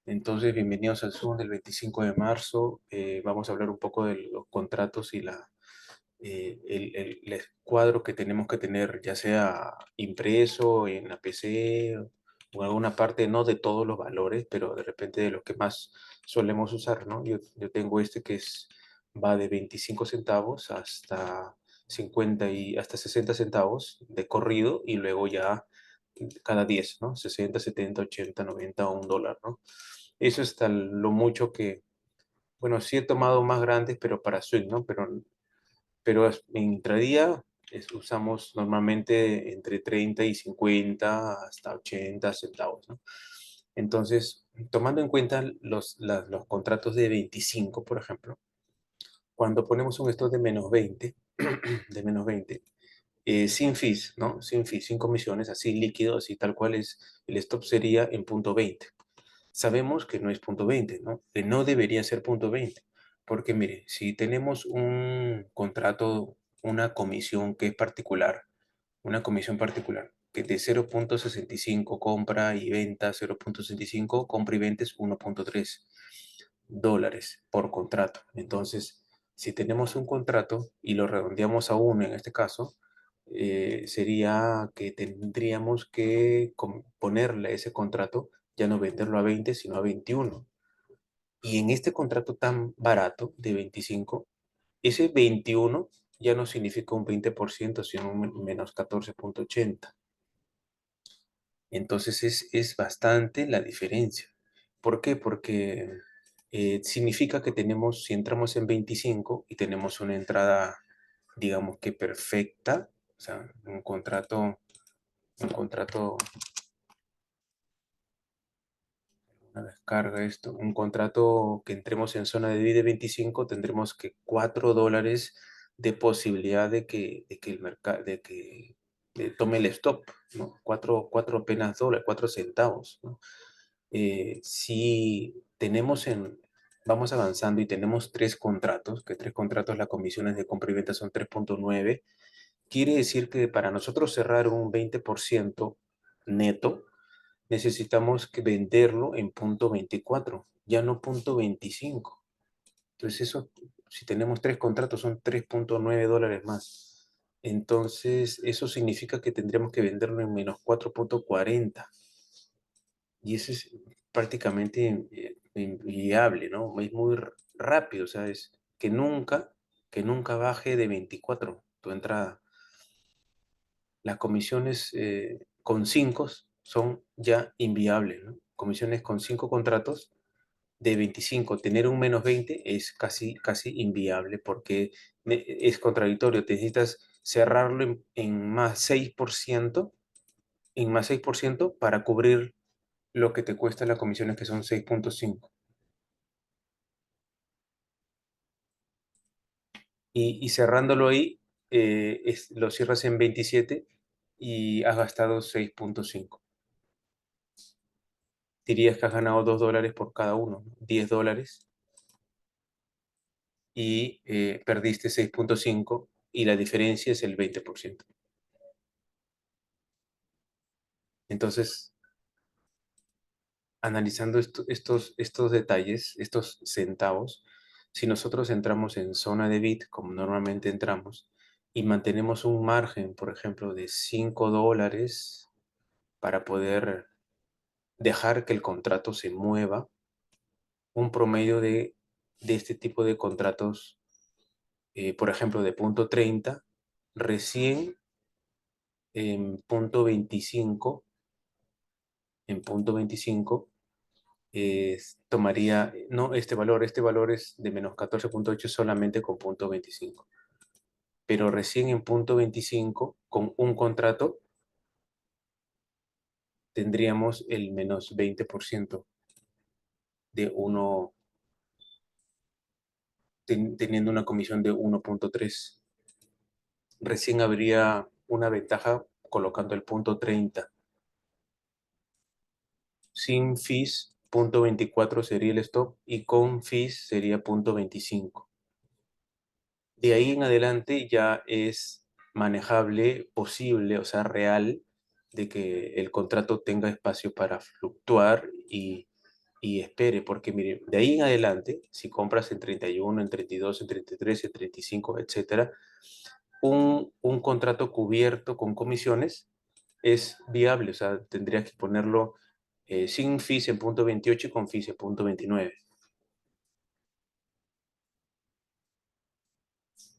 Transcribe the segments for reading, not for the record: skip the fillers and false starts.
Entonces, bienvenidos al Zoom del 25 de marzo. Vamos a hablar un poco de los contratos y el cuadro que tenemos que tener, ya sea impreso en la PC o en alguna parte, no de todos los valores, pero de repente de los que más solemos usar, ¿no? Yo tengo este va de 25 centavos hasta 50 y hasta 60 centavos de corrido y luego ya cada 10, ¿no? 60, 70, 80, 90 o $1, ¿no? Eso es lo mucho que, bueno, sí he tomado más grandes, pero para swing, ¿no? Pero en intradía usamos normalmente entre 30 y 50 hasta 80 centavos, ¿no? Entonces, tomando en cuenta los contratos de 25, por ejemplo, cuando ponemos un stop de -20, de -20, sin fees, ¿no? Sin fees, sin comisiones, así líquido, así tal cual el stop sería en .20. Sabemos que no es .20, ¿no? Que no debería ser .20. Porque mire, si tenemos un contrato, una comisión que es particular, una comisión particular, que de 0.65 compra y venta, 0.65 compra y venta es $1.3 por contrato. Entonces, si tenemos un contrato y lo redondeamos a 1 en este caso, sería que tendríamos que ponerle a ese contrato, ya no venderlo a 20, sino a 21. Y en este contrato tan barato de 25, ese 21 ya no significa un 20%, sino un menos 14.80. Entonces es bastante la diferencia. ¿Por qué? Porque significa que tenemos, si entramos en 25 y tenemos una entrada, digamos que perfecta, o sea, un contrato, una descarga esto, un contrato que entremos en zona de divide 25, tendremos que $4 de posibilidad de que el mercado, de que tome el stop, ¿no? Cuatro apenas dólares, 4 centavos, ¿no? Si vamos avanzando y tenemos tres contratos, que tres contratos las comisiones de compra y venta son 3.9, quiere decir que para nosotros cerrar un 20% neto, necesitamos que venderlo en .24, ya no .25. Entonces eso, si tenemos tres contratos, son $3.9 más. Entonces, eso significa que tendríamos que venderlo en menos 4.40. Y eso es prácticamente inviable, ¿no? Es muy rápido, o sea, es que nunca baje de 24 tu entrada. Las comisiones con 5 son ya inviables, ¿no? Comisiones con 5 contratos de 25, tener un -20 es casi, casi inviable porque es contradictorio. Te necesitas cerrarlo en más 6%, en más 6% para cubrir lo que te cuesta las comisiones, que son 6.5. Y cerrándolo ahí, lo cierras en 27 y has gastado 6.5. Dirías que has ganado $2 por cada uno, ¿no? $10, y perdiste 6.5 y la diferencia es el 20%. Entonces, analizando estos detalles, estos centavos, si nosotros entramos en zona de bid, como normalmente entramos, y mantenemos un margen, por ejemplo, de $5 para poder dejar que el contrato se mueva, un promedio de este tipo de contratos, por ejemplo, de .30, recién en punto 25, tomaría, no este valor es de menos 14.8 solamente con .25, pero recién en .25, con un contrato, tendríamos el menos 20% de uno, teniendo una comisión de 1.3. Recién habría una ventaja colocando el .30. Sin fees, .24 sería el stop y con fees sería .25. De ahí en adelante ya es manejable, posible, o sea, real, de que el contrato tenga espacio para fluctuar y espere, porque mire, de ahí en adelante, si compras en 31, en 32, en 33, en 35, etcétera, un contrato cubierto con comisiones es viable, o sea, tendrías que ponerlo sin fees en punto 28 y con fees en punto 29.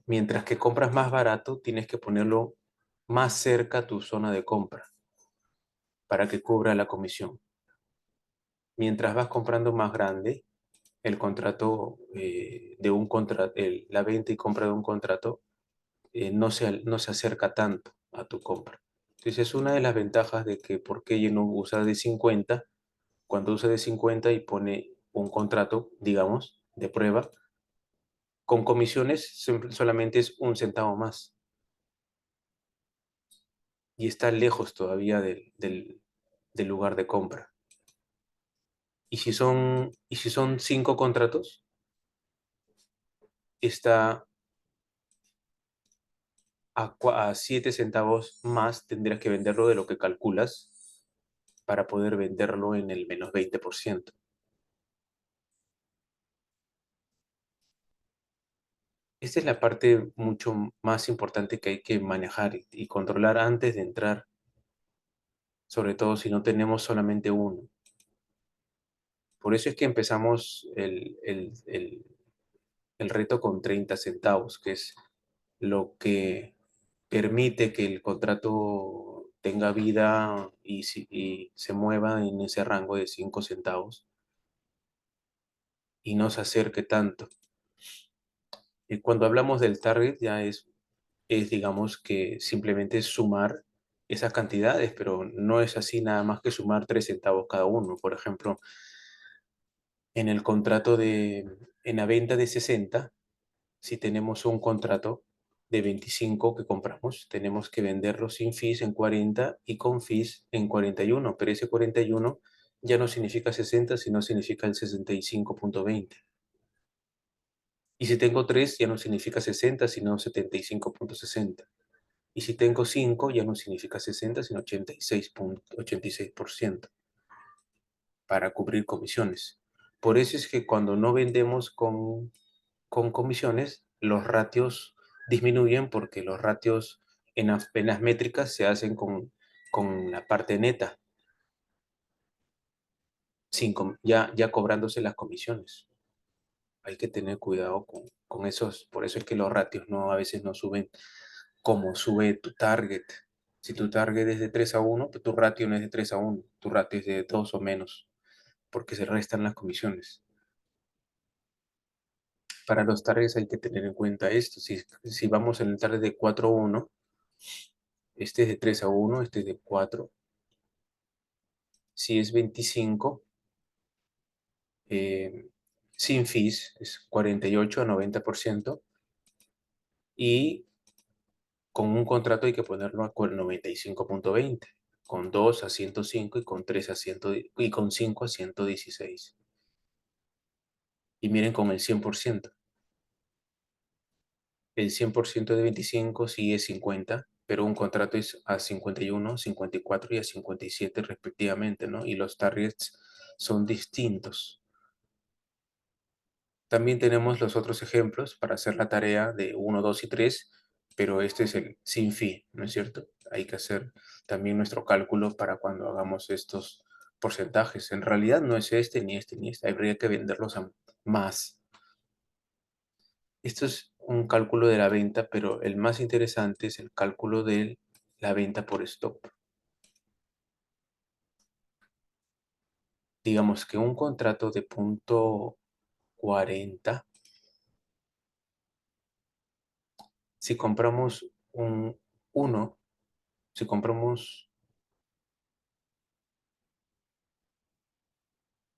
Mientras que compras más barato, tienes que ponerlo más cerca a tu zona de compra para que cubra la comisión. Mientras vas comprando más grande, el contrato de un contrato, la venta y compra de un contrato no se acerca tanto a tu compra. Entonces es una de las ventajas de que por qué yo no usa de 50, cuando usa de 50 y pone un contrato, digamos, de prueba, con comisiones solamente es un centavo más y está lejos todavía del lugar de compra. Y si son 5 contratos, está a 7 centavos más, tendrías que venderlo de lo que calculas para poder venderlo en el menos 20%. Esta es la parte mucho más importante que hay que manejar y controlar antes de entrar, sobre todo si no tenemos solamente uno. Por eso es que empezamos el reto con 30 centavos, que es lo que permite que el contrato tenga vida y se mueva en ese rango de 5 centavos y no se acerque tanto. Y cuando hablamos del target ya es digamos que simplemente sumar esas cantidades, pero no es así nada más que sumar 3 centavos cada uno. Por ejemplo, en el contrato en la venta de 60, si tenemos un contrato de 25 que compramos, tenemos que venderlo sin fees en 40 y con fees en 41, pero ese 41 ya no significa 60, sino significa el 65.20. Y si tengo 3, ya no significa 60, sino 75.60. Y si tengo 5, ya no significa 60, sino 86.86% para cubrir comisiones. Por eso es que cuando no vendemos con comisiones, los ratios disminuyen porque los ratios en las métricas se hacen con la parte neta, ya cobrándose las comisiones. Hay que tener cuidado con esos, por eso es que los ratios a veces no suben como sube tu target. Si tu target es de 3 a 1, pues tu ratio no es de 3 a 1, tu ratio es de 2 o menos, porque se restan las comisiones. Para los targets hay que tener en cuenta esto. Si vamos en el target de 4 a 1, este es de 3 a 1, este es de 4. Si es 25, eh, sin fees es 48 a 90%. Y con un contrato hay que ponerlo a 95.20, con 2 a 105 y con 3 a 100 y con 5 a 116. Y miren con el 100%. El 100% de 25 sí es 50, pero un contrato es a 51, 54 y a 57 respectivamente, ¿no? Y los targets son distintos. También tenemos los otros ejemplos para hacer la tarea de 1, 2 y 3, pero este es el sin fee, ¿no es cierto? Hay que hacer también nuestro cálculo para cuando hagamos estos porcentajes. En realidad no es este, ni este, ni este. Habría que venderlos a más. Esto es un cálculo de la venta, pero el más interesante es el cálculo de la venta por stop. Digamos que un contrato de punto 40, si compramos uno, si compramos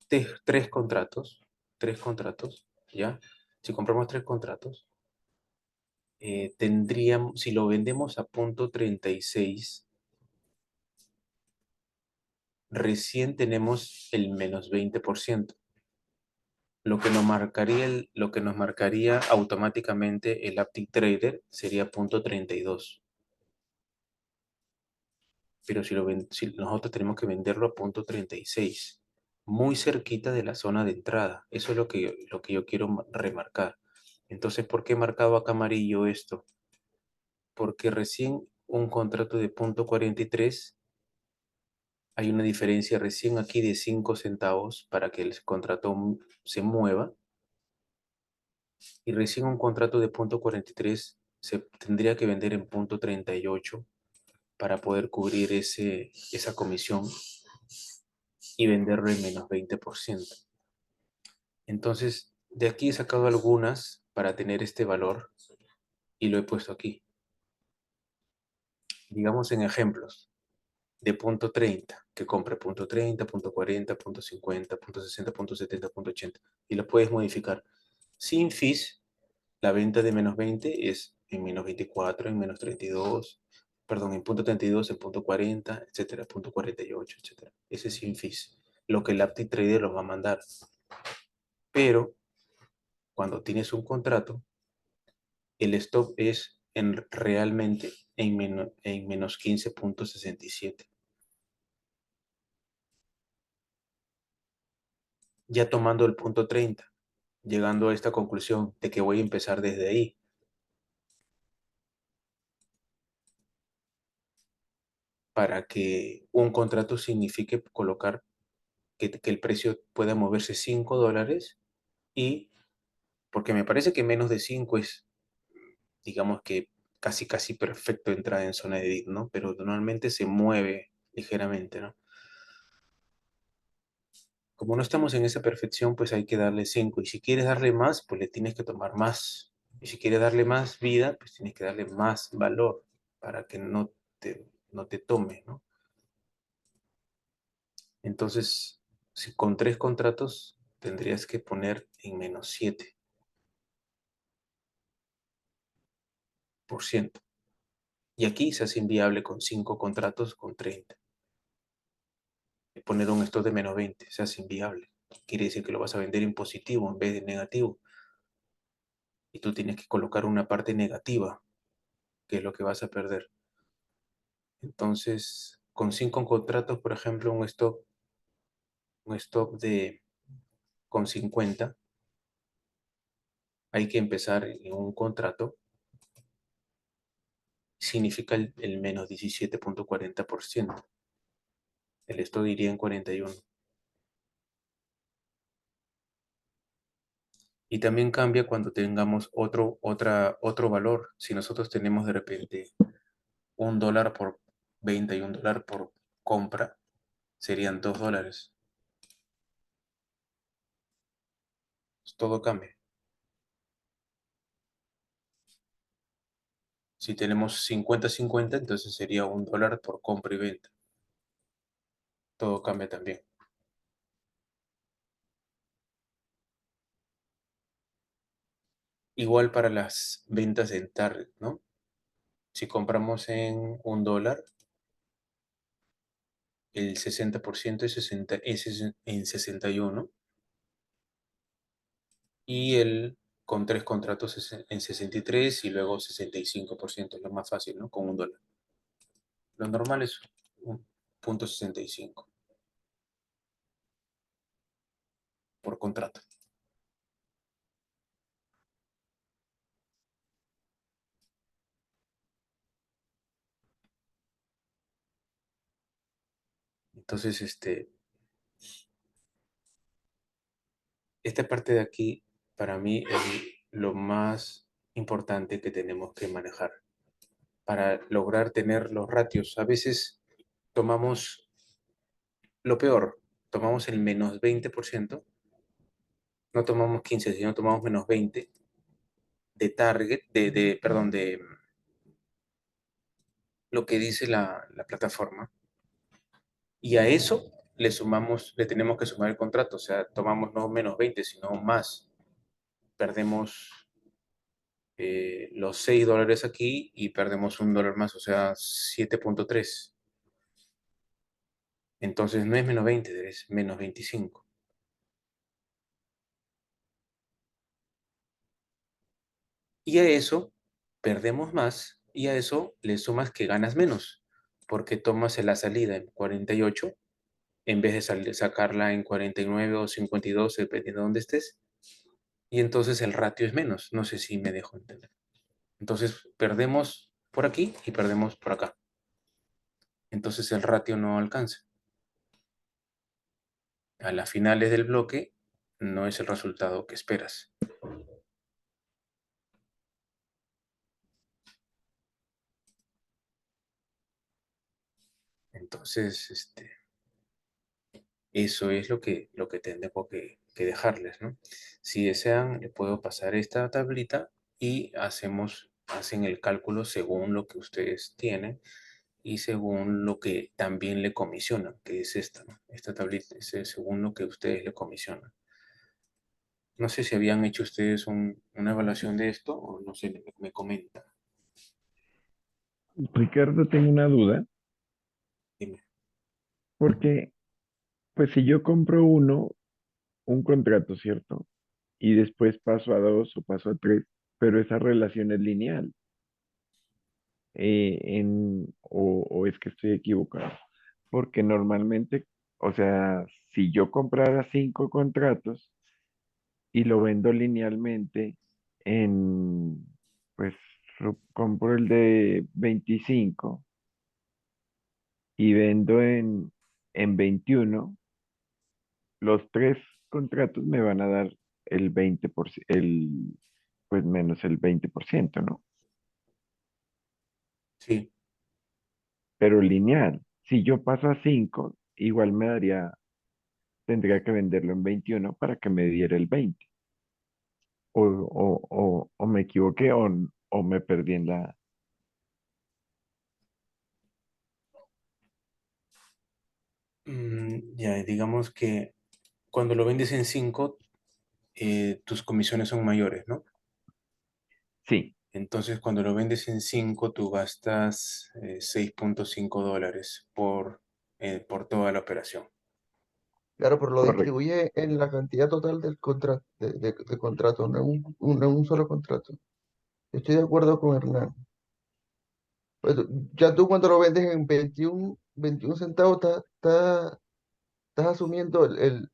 tres contratos, ¿ya? Si compramos 3 contratos, tendríamos, si lo vendemos a punto 36, recién tenemos el menos 20%, lo que nos marcaría automáticamente el Uptick Trader sería punto 32. Pero si nosotros tenemos que venderlo a punto 36. muy cerquita de la zona de entrada. Eso es lo que yo quiero remarcar. Entonces, ¿por qué he marcado acá amarillo esto? Porque recién un contrato de punto 43, hay una diferencia recién aquí de 5 centavos para que el contrato se mueva, y recién un contrato de punto 43 se tendría que vender en punto 38 para poder cubrir esa comisión y venderlo en menos 20%. Entonces, de aquí he sacado algunas para tener este valor y lo he puesto aquí. Digamos en ejemplos de punto 30, que compre punto 30, punto 40, punto 50, punto 60, punto 70, punto 80, y lo puedes modificar. Sin fees, la venta de menos 20 es en menos 24, en menos 32, perdón, en punto 32, en punto 40, etcétera, punto 48, etcétera. Ese es sin fees, lo que el Apti Trader los va a mandar. Pero cuando tienes un contrato, el stop es realmente en menos 15.67. Ya tomando el punto 30, llegando a esta conclusión de que voy a empezar desde ahí, para que un contrato signifique colocar que el precio pueda moverse $5, y porque me parece que menos de 5 es, digamos que casi perfecto entrada en zona de dip, ¿no? Pero normalmente se mueve ligeramente, ¿no? Como no estamos en esa perfección, pues hay que darle 5. Y si quieres darle más, pues le tienes que tomar más. Y si quieres darle más vida, pues tienes que darle más valor para que no te tome, ¿no? Entonces, si con 3 contratos tendrías que poner en menos 7%. Y aquí se hace inviable con 5 contratos con 30. Poner un stop de menos 20 se hace inviable. Quiere decir que lo vas a vender en positivo en vez de negativo. Y tú tienes que colocar una parte negativa, que es lo que vas a perder. Entonces, con 5 contratos, por ejemplo, un stop con 50, hay que empezar en un contrato, significa el menos 17.40%. El stop iría en 41. Y también cambia cuando tengamos otro valor. Si nosotros tenemos de repente $1 por venta y $1 por compra, serían $2. Todo cambia. Si tenemos 50-50, entonces sería $1 por compra y venta. Todo cambia también. Igual para las ventas en target, ¿no? Si compramos en $1, el 60% es en 61, y con 3 contratos es en 63, y luego 65%, es lo más fácil, ¿no? Con $1. Lo normal es un punto 65 por contrato. Entonces, esta parte de aquí, para mí, es lo más importante que tenemos que manejar para lograr tener los ratios. A veces tomamos lo peor, tomamos el menos 20%, no tomamos 15, sino tomamos menos 20 de target, perdón, de lo que dice la plataforma, y a eso le tenemos que sumar el contrato. O sea, tomamos no menos 20, sino más. Perdemos los $6 aquí y perdemos $1 más, o sea, 7.3. Entonces no es menos 20, es menos 25. Y a eso perdemos más, y a eso le sumas que ganas menos, porque tomas la salida en 48 en vez de sacarla en 49 o 52, dependiendo de dónde estés. Y entonces el ratio es menos. No sé si me dejo entender. Entonces perdemos por aquí y perdemos por acá. Entonces el ratio no alcanza. A las finales del bloque no es el resultado que esperas. Entonces, eso es lo que tengo que dejarles, ¿no? Si desean, le puedo pasar esta tablita y hacen el cálculo según lo que ustedes tienen y según lo que también le comisionan, que es esta, ¿no? Esta tablita es según lo que ustedes le comisionan. No sé si habían hecho ustedes una evaluación de esto o no sé, me comenta. Ricardo, tengo una duda, Dime. porque pues si yo compro un contrato, ¿cierto? Y después paso a dos o paso a tres, pero esa relación es lineal, o es que estoy equivocado, porque normalmente, o sea, si yo comprara cinco contratos y lo vendo linealmente en, pues compro el de 25 y vendo en 21, los tres contratos me van a dar el 20%, pues menos el 20%, ¿no? Sí, Pero lineal. Si yo paso a 5 igual tendría que venderlo en 21 para que me diera el 20. O me equivoqué o me perdí en la... ya digamos que cuando lo vendes en 5 tus comisiones son mayores, ¿no? Sí, Entonces, cuando lo vendes en 5 tú gastas $6.5 por toda la operación. Claro, pero lo correcto. distribuye en la cantidad total del contrato, de contrato, no en en un solo contrato. Estoy de acuerdo con Hernán. Pues, ya tú cuando lo vendes en 21 centavos, estás asumiendo La Él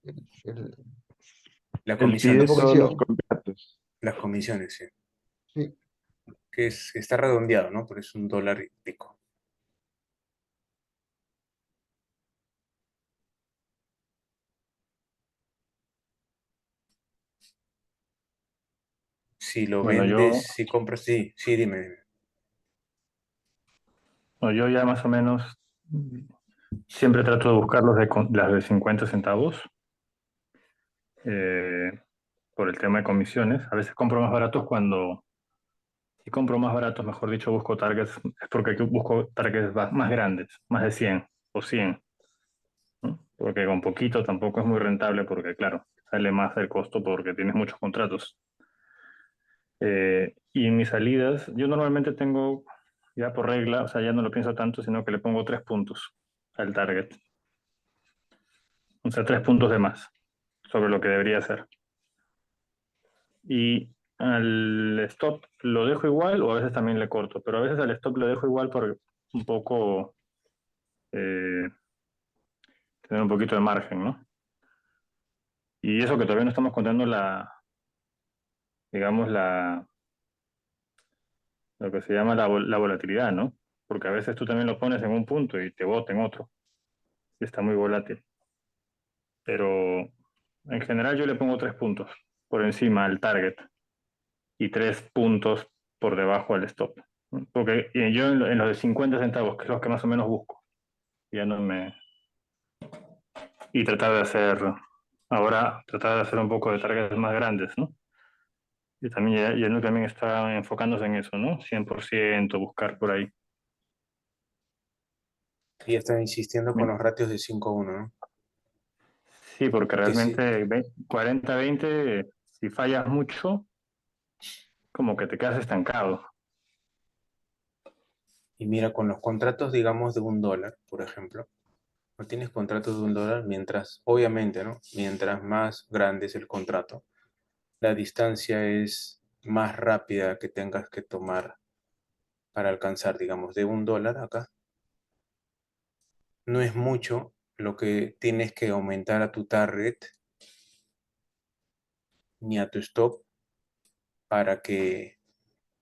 la pide comisiones, todos los comisión. contratos. las comisiones, sí. Sí. Está redondeado, ¿no? Pero es $1 y pico. Si lo Bueno, vendes, si compras, sí, sí, dime. yo ya más o menos siempre trato de buscar las de 50 centavos eh, por el tema de comisiones. A veces compro más baratos si compro más baratos, mejor dicho, busco targets, es porque aquí busco targets más grandes, más de 100 o 100, ¿no? Porque con poquito tampoco es muy rentable porque, claro, sale más el costo porque tienes muchos contratos. Y en mis salidas, yo normalmente tengo, ya por regla, o sea, ya no lo pienso tanto, sino que le pongo 3 puntos al target. O sea, 3 puntos de más sobre lo que debería ser. Y al stop lo dejo igual o a veces también le corto, pero a veces al stop lo dejo igual por un poco eh, tener un poquito de margen, ¿no? Y eso que todavía no estamos contando digamos, lo que se llama la volatilidad, ¿no? Porque a veces tú también lo pones en un punto y te bota en otro. Y está muy volátil. Pero en general yo le pongo 3 puntos por encima al target y 3 puntos por debajo al stop, ¿no? Porque yo en los de 50 centavos, que es los que más o menos busco, ya no me... Y tratar de hacer un poco de targets más grandes, ¿no? Y también, y él también está enfocándose en eso, ¿no? 100% buscar por ahí. Y está insistiendo con los ratios de 5:1, ¿no? Sí, porque Que sí. realmente 40-20, si fallas mucho, como que te quedas estancado. Y mira, con los contratos, digamos, de $1, por ejemplo, no tienes contratos de $1 mientras, obviamente, ¿no? Mientras más grande es el contrato, la distancia es más rápida que tengas que tomar para alcanzar, digamos, de $1 acá. No es mucho, lo que tienes que aumentar a tu target ni a tu stop para que,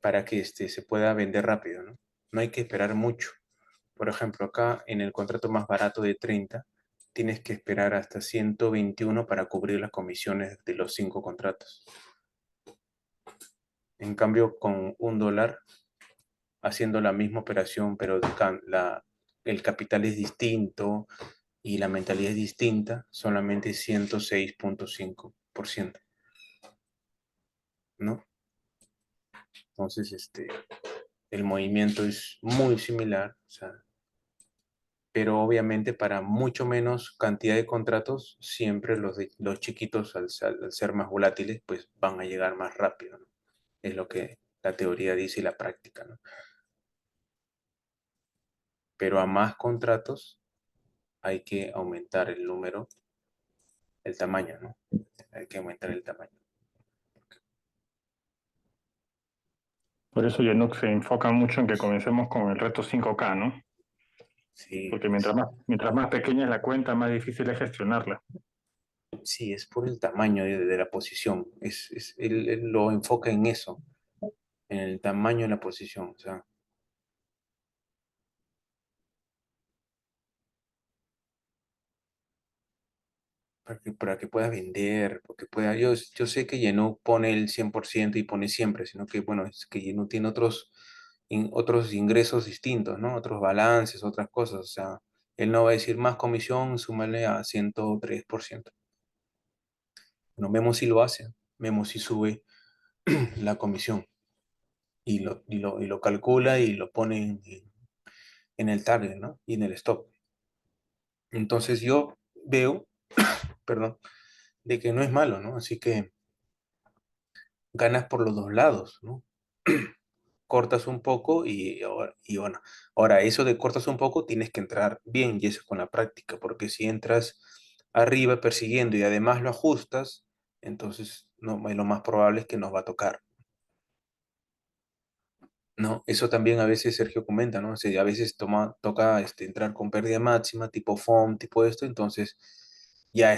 se pueda vender rápido, ¿no? No hay que esperar mucho. Por ejemplo, acá en el contrato más barato de 30, tienes que esperar hasta 121 para cubrir las comisiones de los 5 contratos. En cambio, con $1, haciendo la misma operación, pero el capital es distinto y la mentalidad es distinta, solamente 106.5%, ¿no? Entonces, el movimiento es muy similar, o sea, pero obviamente para mucho menos cantidad de contratos, siempre los chiquitos, al ser más volátiles, pues van a llegar más rápido, ¿no? Es lo que la teoría dice y la práctica, ¿no? Pero a más contratos hay que aumentar el número, el tamaño, ¿no? Hay que aumentar el tamaño. Por eso Yenuk se enfoca mucho en que comencemos con el reto 5K, ¿no? Sí, Porque mientras más pequeña es la cuenta, más difícil es gestionarla. sí, es por el tamaño de la posición. Él lo enfoca en eso, en el tamaño de la posición. O sea, para que pueda vender, porque pueda. Yo sé que Yenú pone el 100% y pone siempre, sino que, bueno, es que Yenú tiene otros ingresos distintos, ¿no? Otros balances, otras cosas. O sea, él no va a decir más comisión, súmale a 103%. No, Memo sí lo hace. Memo sí sube la comisión y lo calcula y lo pone en el target, ¿no? Y en el stop. Entonces yo veo, perdón, de que no es malo, ¿no? Así que ganas por los dos lados, ¿no? Cortas un poco y bueno, ahora eso de cortas un poco tienes que entrar bien y eso con la práctica, porque si entras arriba persiguiendo y además lo ajustas, entonces no, lo más probable es que nos va a tocar. No, eso también a veces Sergio comenta, ¿no? O sea, a veces toca entrar con pérdida máxima, tipo FOM, tipo esto, entonces ya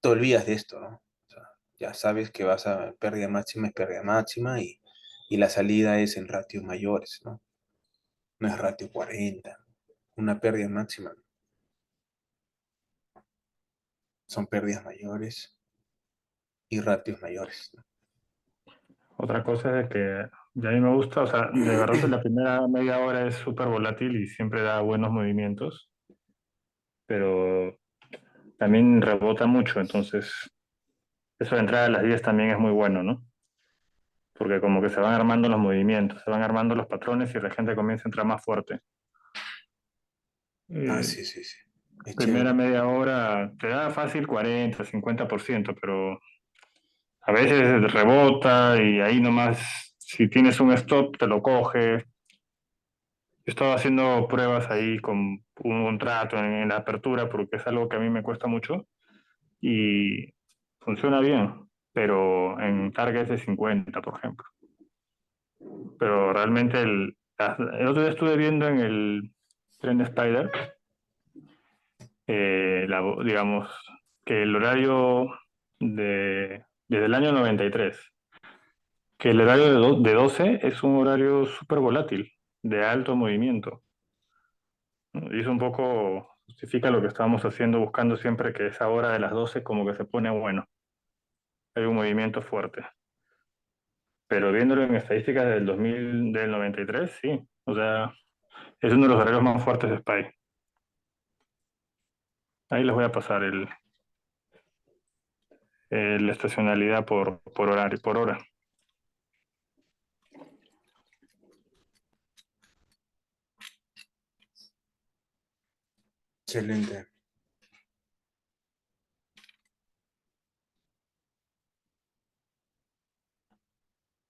te olvidas de esto, ¿no? O sea, ya sabes que vas a pérdida máxima es pérdida máxima y la salida es en ratios mayores, ¿no? No es ratio 40, una pérdida máxima, son pérdidas mayores y ratios mayores, ¿no? Otra cosa es que ya a mí me gusta, o sea, de verdad la primera media hora es súper volátil y siempre da buenos movimientos, pero también rebota mucho, entonces eso de entrar a las 10 también es muy bueno, ¿no? Porque como que se van armando los movimientos, se van armando los patrones y la gente comienza a entrar más fuerte. Ah, Eh, sí, sí, sí, es primera chévere. media hora te da fácil 40, 50%, pero a veces rebota y ahí nomás, si tienes un stop, te lo coge. Yo estaba haciendo pruebas ahí con un contrato en la apertura porque es algo que a mí me cuesta mucho y funciona bien, pero en targets de 50, por ejemplo. Pero realmente el otro día estuve viendo en el Trend Spider, digamos, que el horario desde el año 93, que el horario de 12 es un horario súper volátil, de alto movimiento, ¿no? Y eso un poco justifica lo que estábamos haciendo, buscando siempre que esa hora de las 12 como que se pone bueno, hay un movimiento fuerte. Pero viéndolo en estadísticas del 93, sí, o sea, es uno de los horarios más fuertes de SPY. Ahí les voy a pasar la estacionalidad por horario, por hora. Excelente.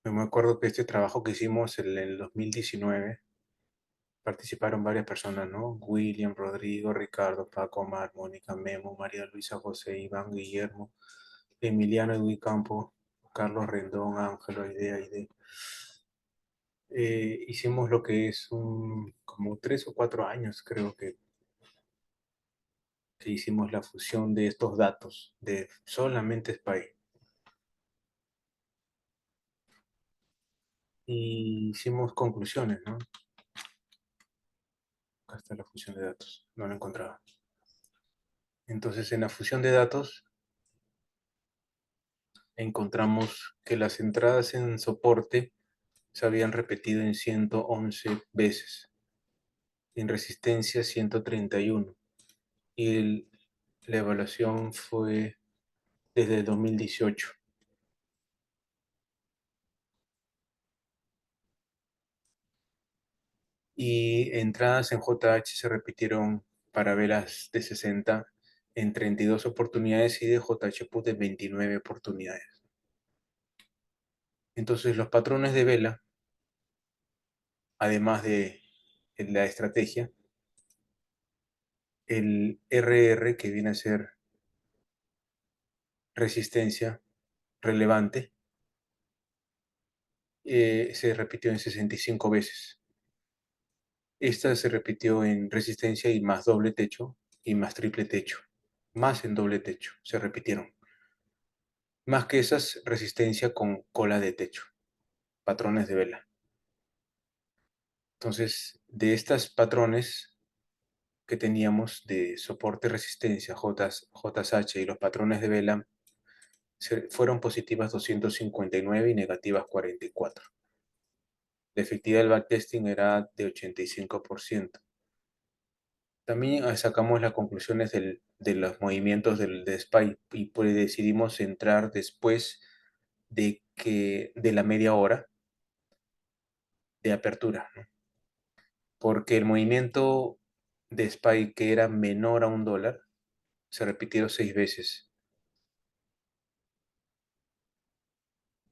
Yo me acuerdo que este trabajo que hicimos en el 2019 participaron varias personas, ¿no? William, Rodrigo, Ricardo, Paco, Omar, Mónica, Memo, María Luisa, José, Iván, Guillermo, Emiliano, Edwin Campo, Carlos Rendón, Ángelo, Idea, Ide. Hicimos lo que es como 3 o 4 años, creo que que hicimos la fusión de estos datos de solamente SPY. Y hicimos conclusiones, ¿no? Acá está la fusión de datos, no la encontraba. Entonces, en la fusión de datos encontramos que las entradas en soporte se habían repetido en 111 veces, en resistencia 131, y la evaluación fue desde el 2018. Y entradas en JH se repitieron para velas de 60 en 32 oportunidades y de JH Put en 29 oportunidades. Entonces los patrones de vela, además de la estrategia, el RR, que viene a ser resistencia relevante, se repitió en 65 veces. Esta se repitió en resistencia y más doble techo y más triple techo. Más en doble techo se repitieron. Más que esas, resistencia con cola de techo, patrones de vela. Entonces, de estas patrones que teníamos de soporte resistencia, JH y los patrones de vela, fueron positivas 259 y negativas 44. La efectividad del backtesting era de 85%. También sacamos las conclusiones de los movimientos de SPY y pues decidimos entrar después de la media hora de apertura, ¿no? Porque el movimiento de SPY, que era menor a $1, se repitieron 6 veces,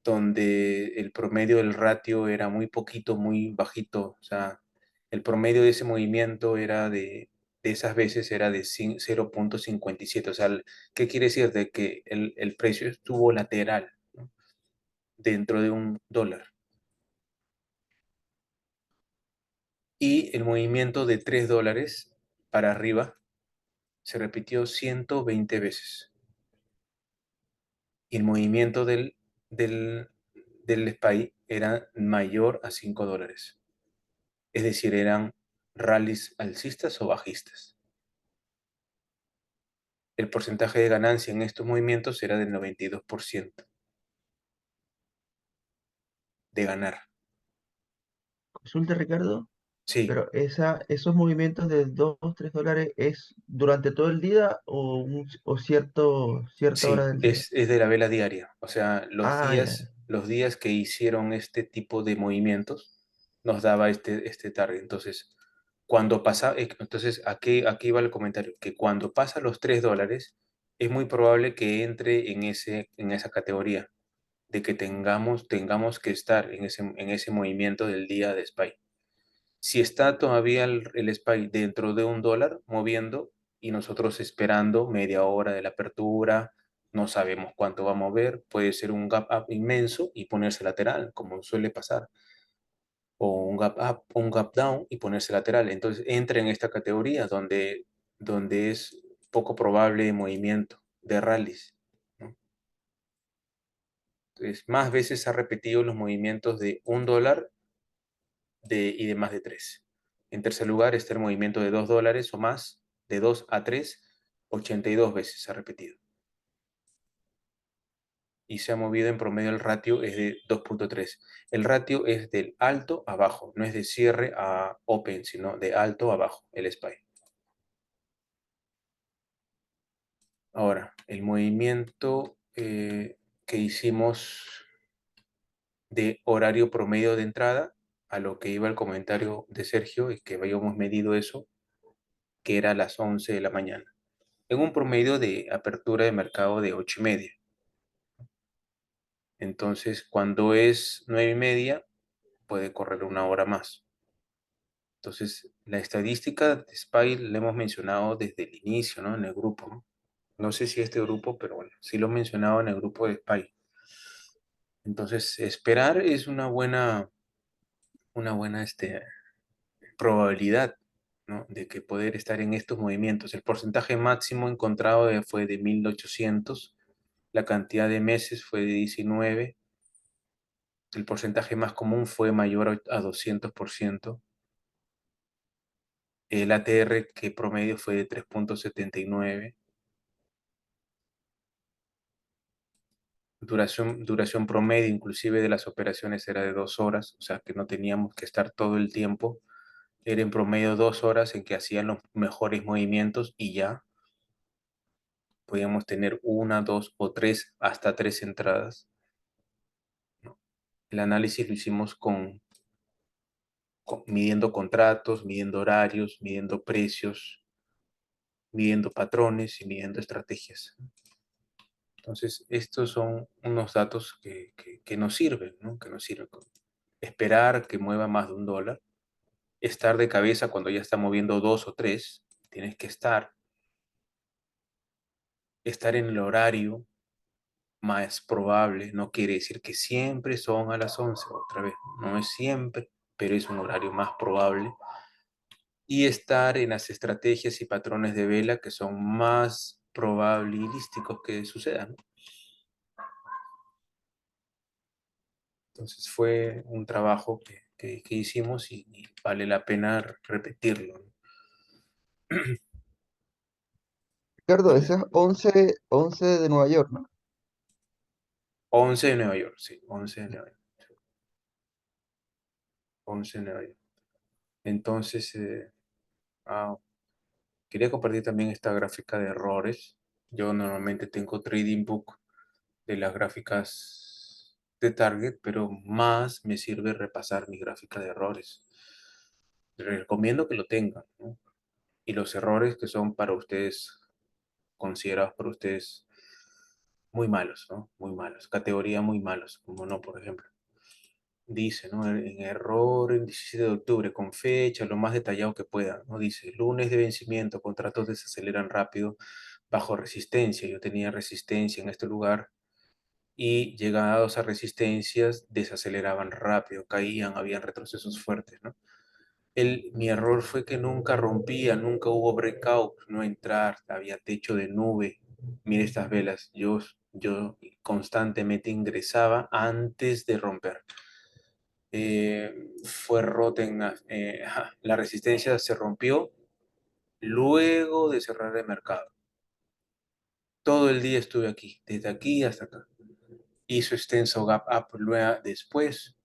donde el promedio del ratio era muy poquito, muy bajito. O sea, el promedio de ese movimiento era de esas veces era de 0.57. O sea, ¿qué quiere decir? De que el precio estuvo lateral, ¿no?, dentro de $1. Y el movimiento de $3 para arriba se repitió 120 veces. Y el movimiento del SPY era mayor a $5. Es decir, eran rallies alcistas o bajistas. El porcentaje de ganancia en estos movimientos era del 92% de ganar. Consulta, Ricardo, Sí, pero esos movimientos de $2, $3 ¿es durante todo el día o, cierta hora sí, del día? es de la vela diaria. O sea, Ah, ya. los días que hicieron este tipo de movimientos nos daba este target. Entonces, cuando pasa, entonces aquí va el comentario, que cuando pasa los $3, es muy probable que entre en esa categoría, de que tengamos que estar en ese movimiento del día de SPY. Si está todavía el SPY dentro de $1 moviendo y nosotros esperando media hora de la apertura, no sabemos cuánto va a mover, puede ser un gap up inmenso y ponerse lateral, como suele pasar, o un gap up, un gap down y ponerse lateral. Entonces entra en esta categoría donde es poco probable movimiento de rallies, ¿no? Entonces, más veces ha repetido los movimientos de $1 y de más de 3. En tercer lugar está el movimiento de $2 o más, de 2 a 3, 82 veces se ha repetido. Y se ha movido en promedio, el ratio es de 2.3. El ratio es del alto a bajo, no es de cierre a open, sino de alto a bajo, el SPY. Ahora, el movimiento que hicimos de horario promedio de entrada, a lo que iba el comentario de Sergio, y que habíamos medido eso, que era a las 11 de la mañana, en un promedio de apertura de mercado de 8:30. Entonces, cuando es 9:30, puede correr una hora más. Entonces, la estadística de SPY la hemos mencionado desde el inicio, ¿no? En el grupo, ¿no? No sé si este grupo, pero bueno, sí lo he mencionado en el grupo de SPY. Entonces, esperar es una buena probabilidad ¿no? De que poder estar en estos movimientos. El porcentaje máximo encontrado fue de 1800, la cantidad de meses fue de 19, el porcentaje más común fue mayor a 200%, el ATR que promedio fue de 3,79, duración promedio inclusive de las operaciones era de 2 horas, o sea que no teníamos que estar todo el tiempo, era en promedio 2 horas en que hacían los mejores movimientos y ya podíamos tener una, dos o tres, hasta tres entradas, ¿no? El análisis lo hicimos midiendo contratos, midiendo horarios, midiendo precios, midiendo patrones y midiendo estrategias. Entonces, estos son unos datos que nos sirven, ¿no? Que nos sirven. Esperar que mueva más de $1, estar de cabeza cuando ya está moviendo 2 o 3, tienes que estar en el horario más probable, no quiere decir que siempre son a las 11, otra vez, no es siempre, pero es un horario más probable. Y estar en las estrategias y patrones de vela que son más probabilísticos que sucedan. Entonces fue un trabajo que hicimos y vale la pena repetirlo, ¿no? Ricardo, ese es 11 de Nueva York, ¿no? 11 de Nueva York, sí, 11 de Nueva York. 11 de Nueva York. Entonces, quería compartir también esta gráfica de errores. Yo normalmente tengo Trading Book de las gráficas de Target, pero más me sirve repasar mi gráfica de errores. Les recomiendo que lo tengan, ¿no? Y los errores que son para ustedes, considerados por ustedes muy malos, ¿no? Muy malos. Categoría muy malos, como no, por ejemplo. Dice, ¿no? En error el 17 de octubre, con fecha, lo más detallado que pueda, ¿no? Dice, lunes de vencimiento, contratos desaceleran rápido bajo resistencia. Yo tenía resistencia en este lugar y llegados a resistencias desaceleraban rápido, caían, habían retrocesos fuertes, ¿no? Mi error fue que nunca rompía, nunca hubo breakout, no entrar, había techo de nube. Mire estas velas, yo constantemente ingresaba antes de romper. Fue roten, la resistencia se rompió luego de cerrar el mercado. Todo el día estuve aquí, desde aquí hasta acá. Hizo extenso gap up luego después,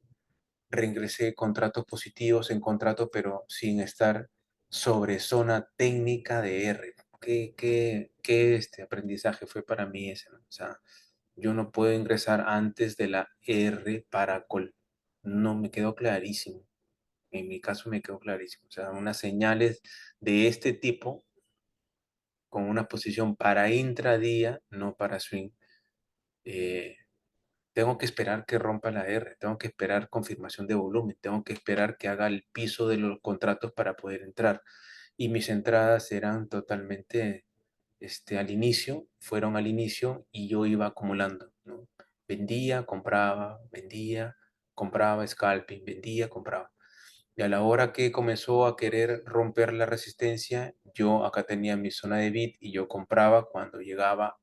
reingresé contratos positivos en contrato, pero sin estar sobre zona técnica de R. ¿Qué este aprendizaje fue para mí ese, ¿no? O sea, yo no puedo ingresar antes de la R para call. No, me quedó clarísimo. En mi caso me quedó clarísimo. O sea, unas señales de este tipo con una posición para intradía, no para swing. eh, Tengo que esperar que rompa la R, tengo que esperar confirmación de volumen, tengo que esperar que haga el piso de los contratos para poder entrar. Y mis entradas eran totalmente fueron al inicio y yo iba acumulando, ¿no? Vendía, compraba, scalping, vendía, compraba. Y a la hora que comenzó a querer romper la resistencia, yo acá tenía mi zona de bid y yo compraba cuando llegaba,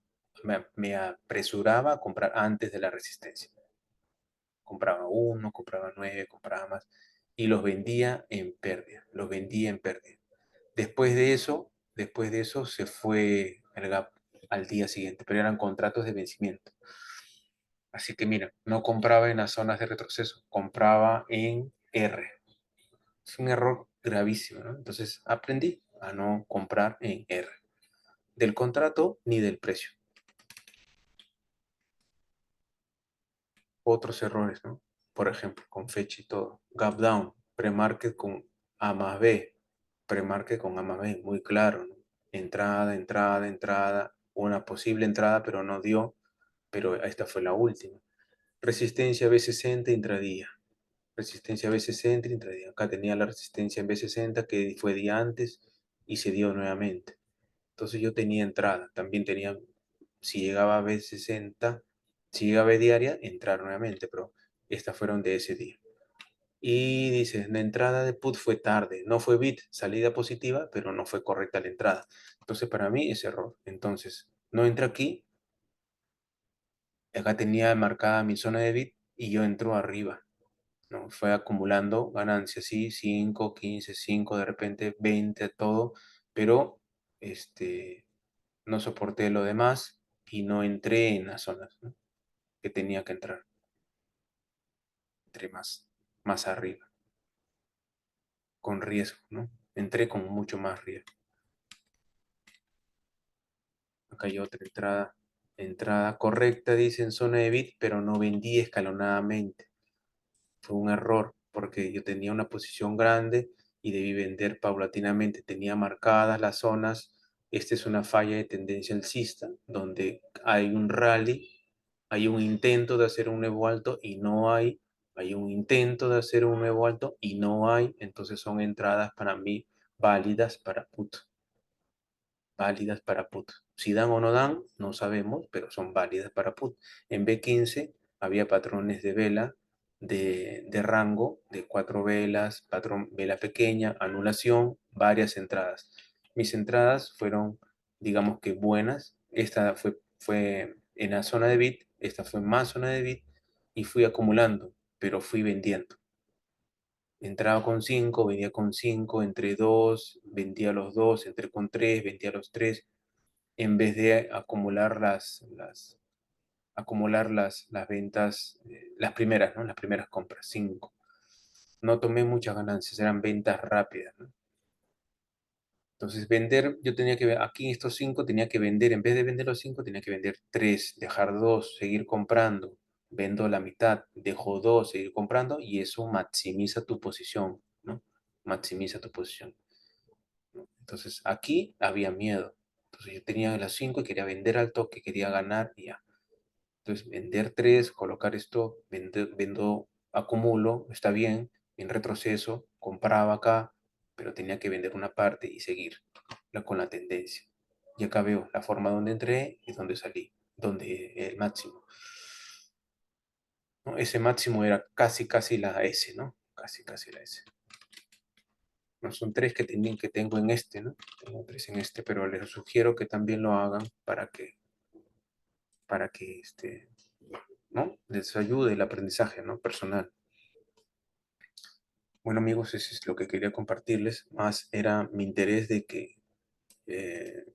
me apresuraba a comprar antes de la resistencia. Compraba uno, compraba 9, compraba más y los vendía en pérdida, los vendía en pérdida. Después de eso se fue el gap al día siguiente, pero eran contratos de vencimiento. Así que mira, no compraba en las zonas de retroceso, compraba en R. Es un error gravísimo, ¿no? Entonces aprendí a no comprar en R, del contrato ni del precio. Otros errores, ¿no? Por ejemplo, con fecha y todo. Gap down, pre-market con A más B, pre-market con A más B, muy claro, ¿no? Entrada, una posible entrada, pero no dio, pero esta fue la última. Resistencia B60 intradía. Resistencia B60 intradía. Acá tenía la resistencia en B60 que fue día antes y se dio nuevamente. Entonces yo tenía entrada, también tenía, si llegaba a B60, si llegaba a B diaria, entrar nuevamente, pero estas fueron de ese día. Y dice, la entrada de put fue tarde, no fue bit, salida positiva, pero no fue correcta la entrada. Entonces para mí es error. Entonces no entré aquí, acá tenía marcada mi zona de bit y yo entro arriba, ¿no? Fue acumulando ganancias, sí, 5, 15, 5, de repente 20, todo, pero no soporté lo demás y no entré en las zonas, ¿no?, que tenía que entrar. Entré más arriba, con riesgo, ¿no? Entré con mucho más riesgo. Acá hay otra entrada. Entrada correcta, dice, en zona de bit, pero no vendí escalonadamente. Fue un error porque yo tenía una posición grande y debí vender paulatinamente. Tenía marcadas las zonas. Esta es una falla de tendencia alcista, donde hay un rally, hay un intento de hacer un nuevo alto y no hay. Hay un intento de hacer un nuevo alto y no hay. Entonces son entradas para mí válidas para put. Válidas para put. Si dan o no dan, no sabemos, pero son válidas para put. En B15 había patrones de vela de rango de 4 velas, patrón vela pequeña, anulación, varias entradas. Mis entradas fueron, digamos que buenas. Esta fue en la zona de bit, esta fue más zona de bit y fui acumulando, pero fui vendiendo. Entraba con 5, vendía con 5, entre 2, vendía los 2, entré con 3, vendía los 3, en vez de acumular las ventas, las primeras, ¿no? Las primeras compras, 5. No tomé muchas ganancias, eran ventas rápidas, ¿no? Entonces, vender, yo tenía que, aquí estos 5 tenía que vender, en vez de vender los 5, tenía que vender 3, dejar 2, seguir comprando, vendo la mitad, dejo 2, seguir comprando, y eso maximiza tu posición, ¿no? Maximiza tu posición, ¿no? Entonces, aquí había miedo. Entonces, yo tenía las 5 y quería vender al toque, quería ganar y ya. Entonces, vender 3, colocar esto, vendo, acumulo, está bien, en retroceso, compraba acá, pero tenía que vender una parte y seguir con la tendencia. Y acá veo la forma donde entré y donde salí, donde el máximo, ¿no? Ese máximo era casi la S, ¿no? Casi la S. No, son 3 que tengo en este, ¿no? Tengo 3 en este, pero les sugiero que también lo hagan para que ¿no?, les ayude el aprendizaje, ¿no?, personal. Bueno, amigos, eso es lo que quería compartirles. Más era mi interés de que eh,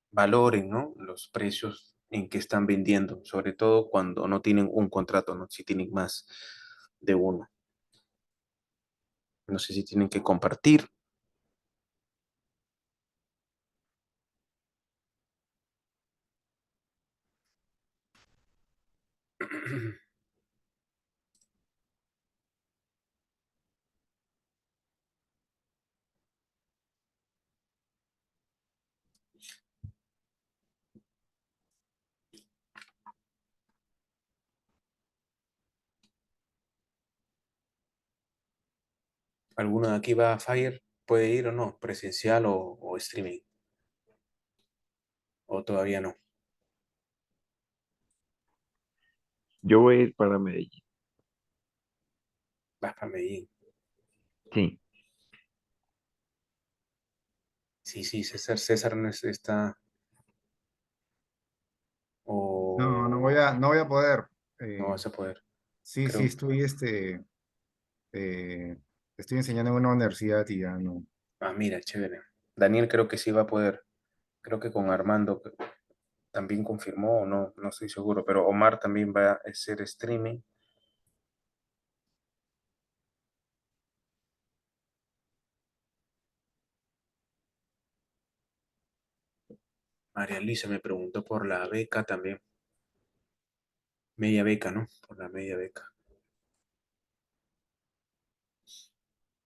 valoren, ¿no?, los precios en que están vendiendo, sobre todo cuando no tienen un contrato, ¿no?, si tienen más de uno. No sé si tienen que compartir. ¿Alguno de aquí va a Fire? ¿Puede ir o no? ¿Presencial o streaming? ¿O todavía no? Yo voy a ir para Medellín. Vas para Medellín. Sí, Sí, César no está, No, o no voy a poder. no Eh, vas a poder. sí, Creo, eh, estoy enseñando en una universidad y ya no. mira, chévere. Daniel creo que sí va a poder. Creo que con Armando también confirmó, o no estoy seguro, pero Omar también va a hacer streaming. María Luisa me preguntó por la beca también. Media beca, ¿no? Por la media beca.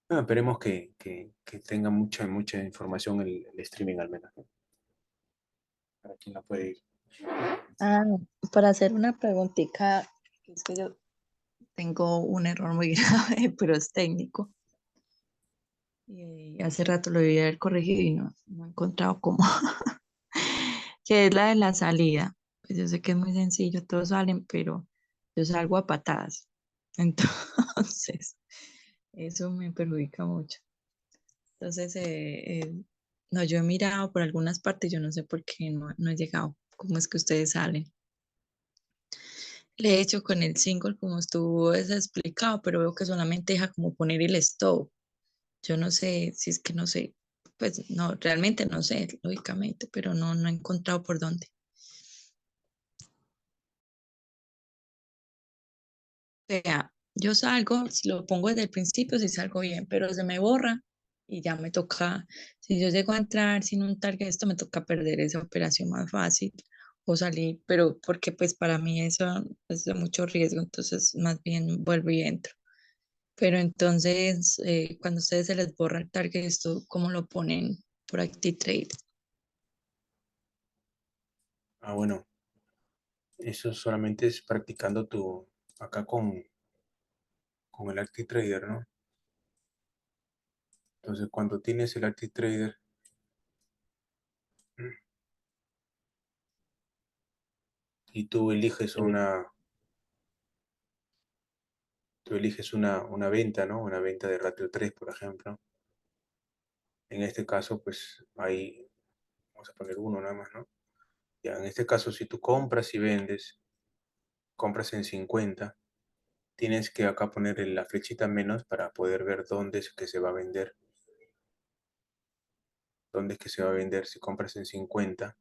Esperemos que tenga mucha información el streaming al menos, ¿no?, para quien no puede ir. Ah, para hacer una preguntita, es que yo tengo un error muy grave, pero es técnico. Y hace rato lo debí haber corregido y no he encontrado cómo. Que es la de la salida. Pues yo sé que es muy sencillo, todos salen, pero yo salgo a patadas. Entonces, eso me perjudica mucho. Entonces, no, yo he mirado por algunas partes, yo no sé por qué no he llegado. ¿Cómo es que ustedes salen? Le he hecho con el single como estuvo es explicado, pero veo que solamente deja como poner el stop. Yo no sé si es que no sé, pues no, realmente no sé, lógicamente, pero no he encontrado por dónde. O sea, yo salgo, si lo pongo desde el principio, si salgo bien, pero se me borra y ya me toca, si yo llego a entrar sin un target, esto me toca perder esa operación más fácil o salir, pero porque pues para mí eso es de mucho riesgo, entonces más bien vuelvo y entro. Pero entonces, cuando a ustedes se les borra el target, ¿esto cómo lo ponen por ActiveTrade? Ah, bueno, eso solamente es practicando acá con el ActiveTrader, ¿no? Entonces, cuando tienes el ActiveTrader, y tú eliges una venta, ¿no? Una venta de ratio 3, por ejemplo. En este caso, pues ahí vamos a poner uno nada más, ¿no? Ya, en este caso, si tú compras y vendes, compras en 50, tienes que acá poner la flechita menos para poder ver dónde es que se va a vender. Dónde es que se va a vender si compras en 50.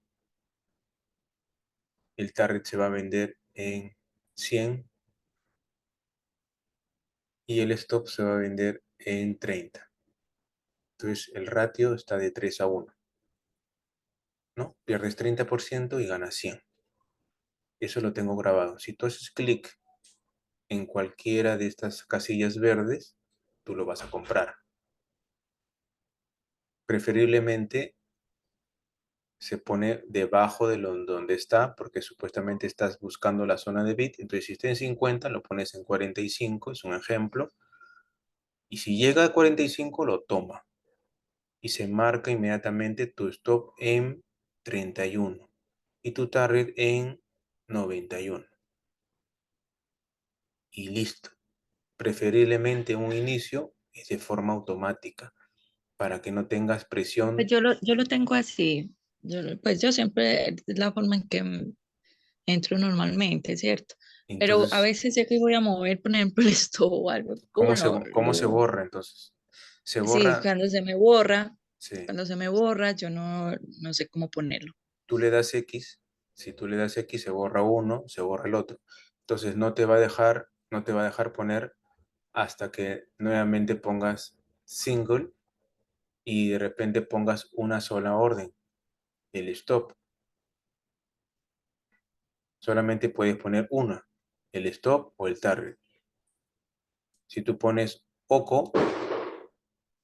El target se va a vender en 100 y el stop se va a vender en 30. Entonces el ratio está de 3 a 1, ¿no? Pierdes 30% y ganas 100. Eso lo tengo grabado. Si tú haces clic en cualquiera de estas casillas verdes, tú lo vas a comprar. Preferiblemente se pone debajo de donde está, porque supuestamente estás buscando la zona de bit. Entonces, si está en 50, lo pones en 45, es un ejemplo. Y si llega a 45, lo toma. Y se marca inmediatamente tu stop en 31 y tu target en 91. Y listo. Preferiblemente un inicio es de forma automática para que no tengas Pues presión. yo lo tengo así. Pues yo siempre, es la forma en que entro normalmente, ¿cierto? Pero a Entonces, veces sé que voy a mover, por ejemplo, el stop o algo. ¿Cómo ¿cómo se borra entonces? Se sí, borra, sí. cuando se me borra, yo no sé cómo ponerlo. Tú le das X, si tú le das X se borra uno, se borra el otro. Entonces no te va a dejar poner hasta que nuevamente pongas single y de repente pongas una sola orden, el stop. Solamente puedes poner una, el stop o el target. Si tú pones OCO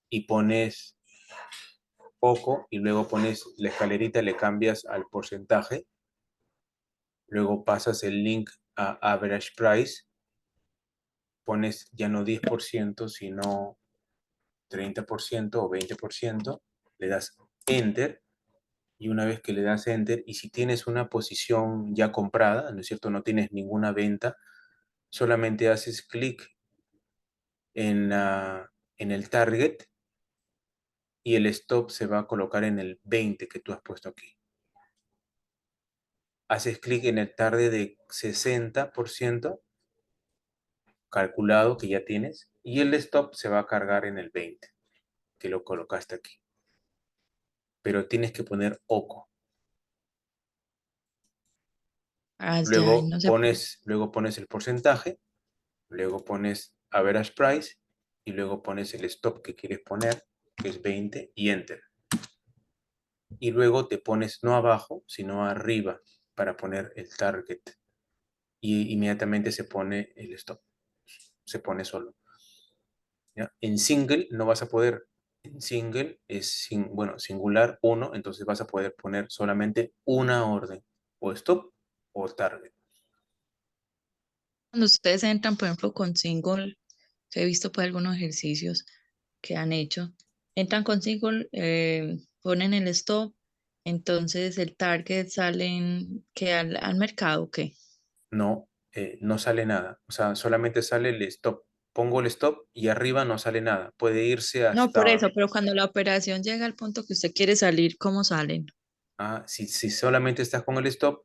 y pones OCO y luego pones la escalerita, le cambias al porcentaje, luego pasas el link a average price, pones ya no 10%, sino 30% o 20%, le das enter y una vez que le das enter y si tienes una posición ya comprada, ¿no es cierto? No tienes ninguna venta, solamente haces clic en el target y el stop se va a colocar en el 20 que tú has puesto aquí. Haces clic en el target de 60% calculado que ya tienes y el stop se va a cargar en el 20 que lo colocaste aquí. Pero tienes que poner OCO. Ah, ya, ahí Luego no se puede. pones el porcentaje, luego pones average price y luego pones el stop que quieres poner, que es 20, y enter. Y luego te pones no abajo, sino arriba para poner el target. Y inmediatamente se pone el stop. Se pone solo. ¿Ya? En single no vas a poder. En single es bueno, singular 1, entonces vas a poder poner solamente una orden, o stop o target. Cuando ustedes entran, por ejemplo, con single, que he visto pues algunos ejercicios que han hecho, entran con single, ponen el stop, entonces el target salen que al mercado, ¿qué? No, no sale nada. O sea, solamente sale el stop. Pongo el stop y arriba no sale nada. Puede irse No, por hasta... eso, pero cuando la operación llega al punto que usted quiere salir, ¿cómo salen? si solamente estás con el stop,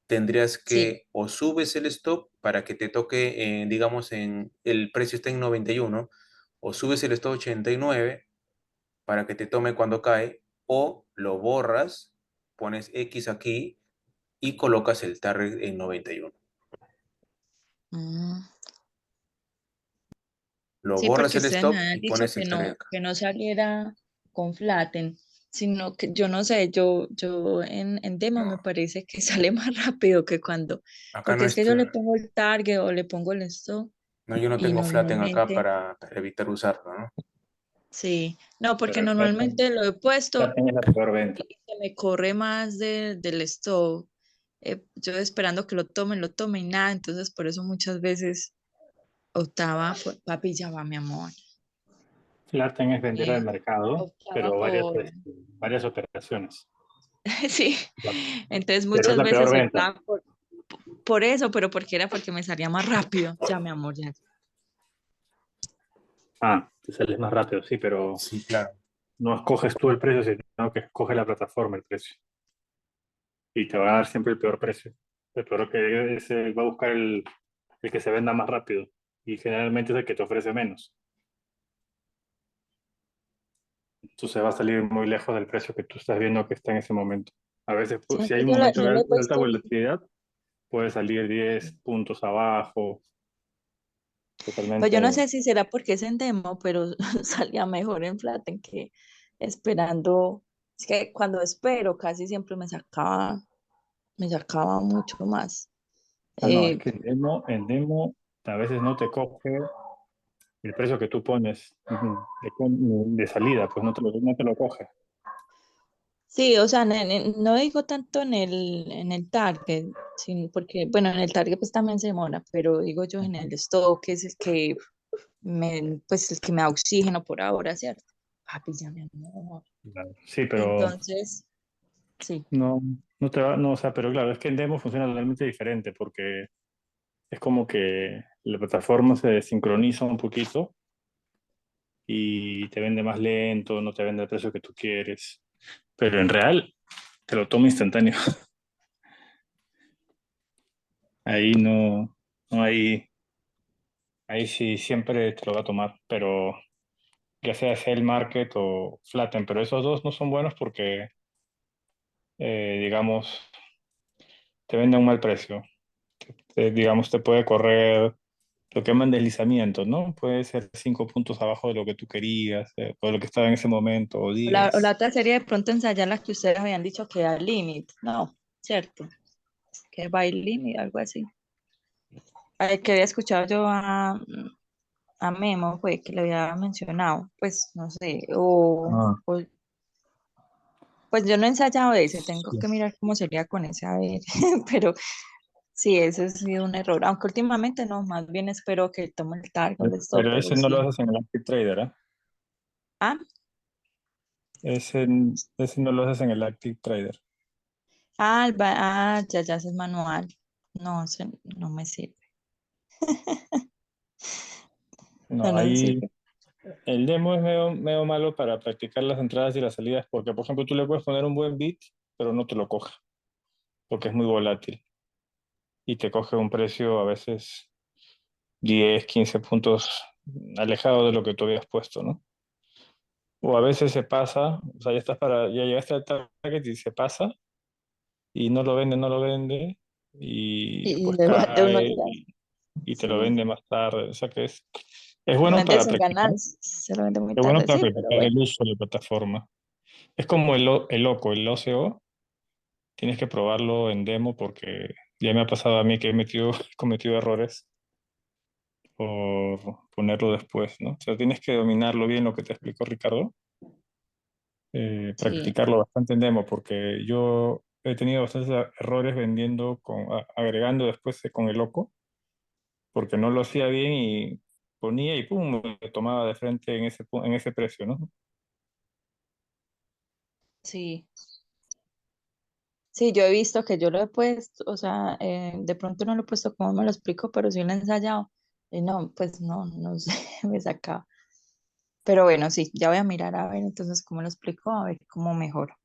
tendrías Sí. que o subes el stop para que te toque, digamos, el precio está en 91, o subes el stop 89 para que te tome cuando cae, o lo borras, pones X aquí y colocas el target en 91. Ah, Lo sí, borras porque el ustedes me stop habían y dicho pones el target acá. que no saliera con flatten, sino que yo no sé, yo en demo me No, parece que sale más rápido que cuando, acá no porque es es, que yo le pongo el target o le pongo el stop no, yo no y tengo Flatten acá normalmente, para evitar usarlo, ¿no? sí, no, porque Pero el Flatten, normalmente lo he puesto Flatten es la peor venta. y se me corre más del stop. Yo esperando que lo tome y nada, entonces por eso muchas veces optaba, papi, ya va, mi amor. Flatten es vender al Eh, mercado, optaba pero por, varias operaciones. sí, entonces Pero es muchas la peor veces venta. optaba por eso, pero porque era porque me salía más rápido. Ya, mi amor, ya. Ah, te sales más rápido, sí, pero Sí, claro. no escoges tú el precio, sino que escoge la plataforma el precio. Y te va a dar siempre el peor precio. El peor que ese va a buscar el que se venda más rápido. Y generalmente es el que te ofrece menos. Entonces va a salir muy lejos del precio que tú estás viendo que está en ese momento. A veces, Sí, si hay antes un momento yo le he de alta puesto, volatilidad, puede salir 10 puntos abajo, pues yo no totalmente. sé si será porque es en demo, pero salía mejor en Flatten que esperando. Es que cuando espero casi siempre me sacaba mucho más. Ah, no, es Eh, que en demo a veces no te coge el precio que tú pones de salida, pues no te lo coge. sí, o sea, no digo tanto en el target, porque, bueno, en el target pues también se demora, pero digo yo en el stock, que es el que pues el que me da oxígeno por ahora, ¿cierto? Papi, ya mi amor. Claro. Sí, pero Entonces, sí, no, no te va, no, o sea, pero claro, es que en demo funciona totalmente diferente porque es como que la plataforma se sincroniza un poquito y te vende más lento, no te vende el precio que tú quieres, pero en real te lo toma instantáneo. Ahí no hay, ahí sí siempre te lo va a tomar, pero ya sea Sell Market o Flatten, pero esos dos no son buenos porque, digamos, te venden un mal precio. Digamos, te puede correr lo que llaman deslizamiento, ¿no? Puede ser 5 puntos abajo de lo que tú querías, o de lo que estaba en ese momento, o o la 10. otra sería de pronto ensayar la que ustedes habían dicho que da limit, no, ¿cierto? Que va el limit, algo así. Que había escuchado yo a Memo, fue que le había mencionado, pues no sé, Ah, pues yo no he ensayado ese, tengo sí. que mirar cómo sería con ese, a ver, pero sí, ese ha sido un error, aunque últimamente no, más bien espero que tome el target, el stop, Pero pero ese no lo sí. haces en el Active Trader, ¿ah? Ah, Ese, ese no lo haces en el Active Trader. ya ese es manual, no, ese no me sirve, no, No, no ahí sirve. el demo es medio malo para practicar las entradas y las salidas, porque por ejemplo tú le puedes poner un buen bit, pero no te lo coge, porque es muy volátil y te coge un precio a veces 10 15 puntos alejado de lo que tú habías puesto, ¿no? O a veces se pasa, o sea, ya llegaste al target y se pasa y no lo vende y Y después de uno cae atrás, y te lo sí, vende más tarde. O sea que es lo bueno vende para sin practicar, ganar, se lo vende muy es bueno tarde, para sí, pero practicar bueno, el uso de la plataforma. Es como el loco, el OCO, tienes que probarlo en demo porque ya me ha pasado a mí que he cometido errores por ponerlo después, ¿no? O sea, tienes que dominarlo bien lo que te explicó Ricardo, sí, practicarlo bastante en demo porque yo he tenido bastantes errores vendiendo, agregando después con el loco porque no lo hacía bien y ponía y pum, me tomaba de frente en ese precio, ¿no? sí. Sí, yo he visto que yo lo he puesto, o sea, de pronto no lo he puesto como me lo explico, pero sí lo he ensayado. Y no, pues no, no sé, me sacaba. Pero bueno, sí, ya voy a mirar a ver entonces cómo lo explico, a ver cómo mejoro.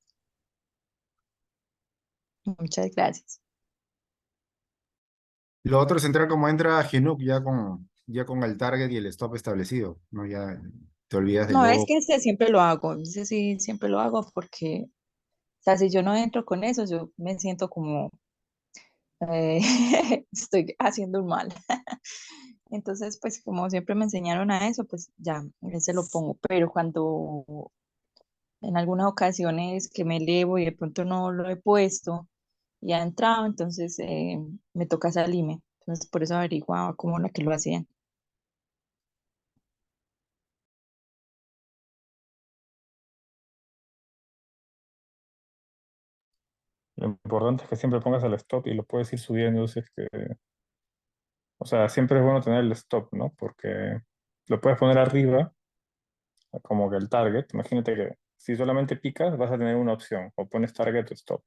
Muchas gracias. Lo otro es entrar como entra Ginook ya con el target y el stop establecido, ¿no? Ya te olvidas de No, es luego. que ese siempre lo hago, ese sí siempre lo hago porque, o sea, si yo no entro con eso, yo me siento como eh, estoy haciendo un mal. Entonces, pues como siempre me enseñaron a eso, pues ya, ese lo pongo. Pero cuando en algunas ocasiones que me elevo y de pronto no lo he puesto y ha entrado, entonces me toca salirme. Entonces, por eso averiguaba cómo era que lo hacían. Lo importante es que siempre pongas el stop y lo puedes ir subiendo. Si es que, o sea, siempre es bueno tener el stop, ¿no? Porque lo puedes poner arriba, como que el target. Imagínate que si solamente picas, vas a tener una opción, o pones target o stop.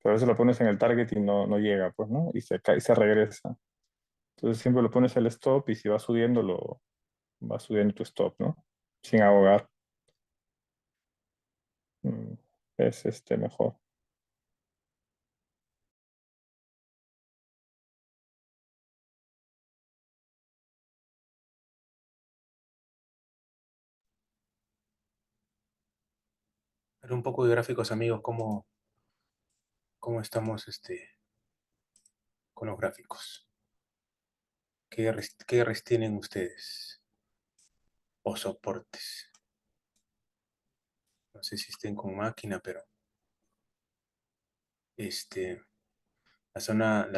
Pero a veces lo pones en el target y no llega, pues, ¿no? Y se cae, se regresa. Entonces siempre lo pones el stop y si va subiendo, va subiendo tu stop, ¿no? Sin ahogar. Mm, Es mejor. Pero un poco de gráficos, amigos, cómo estamos con los gráficos. ¿Qué res tienen ustedes? O soportes. No sé si estén con máquina, pero este, la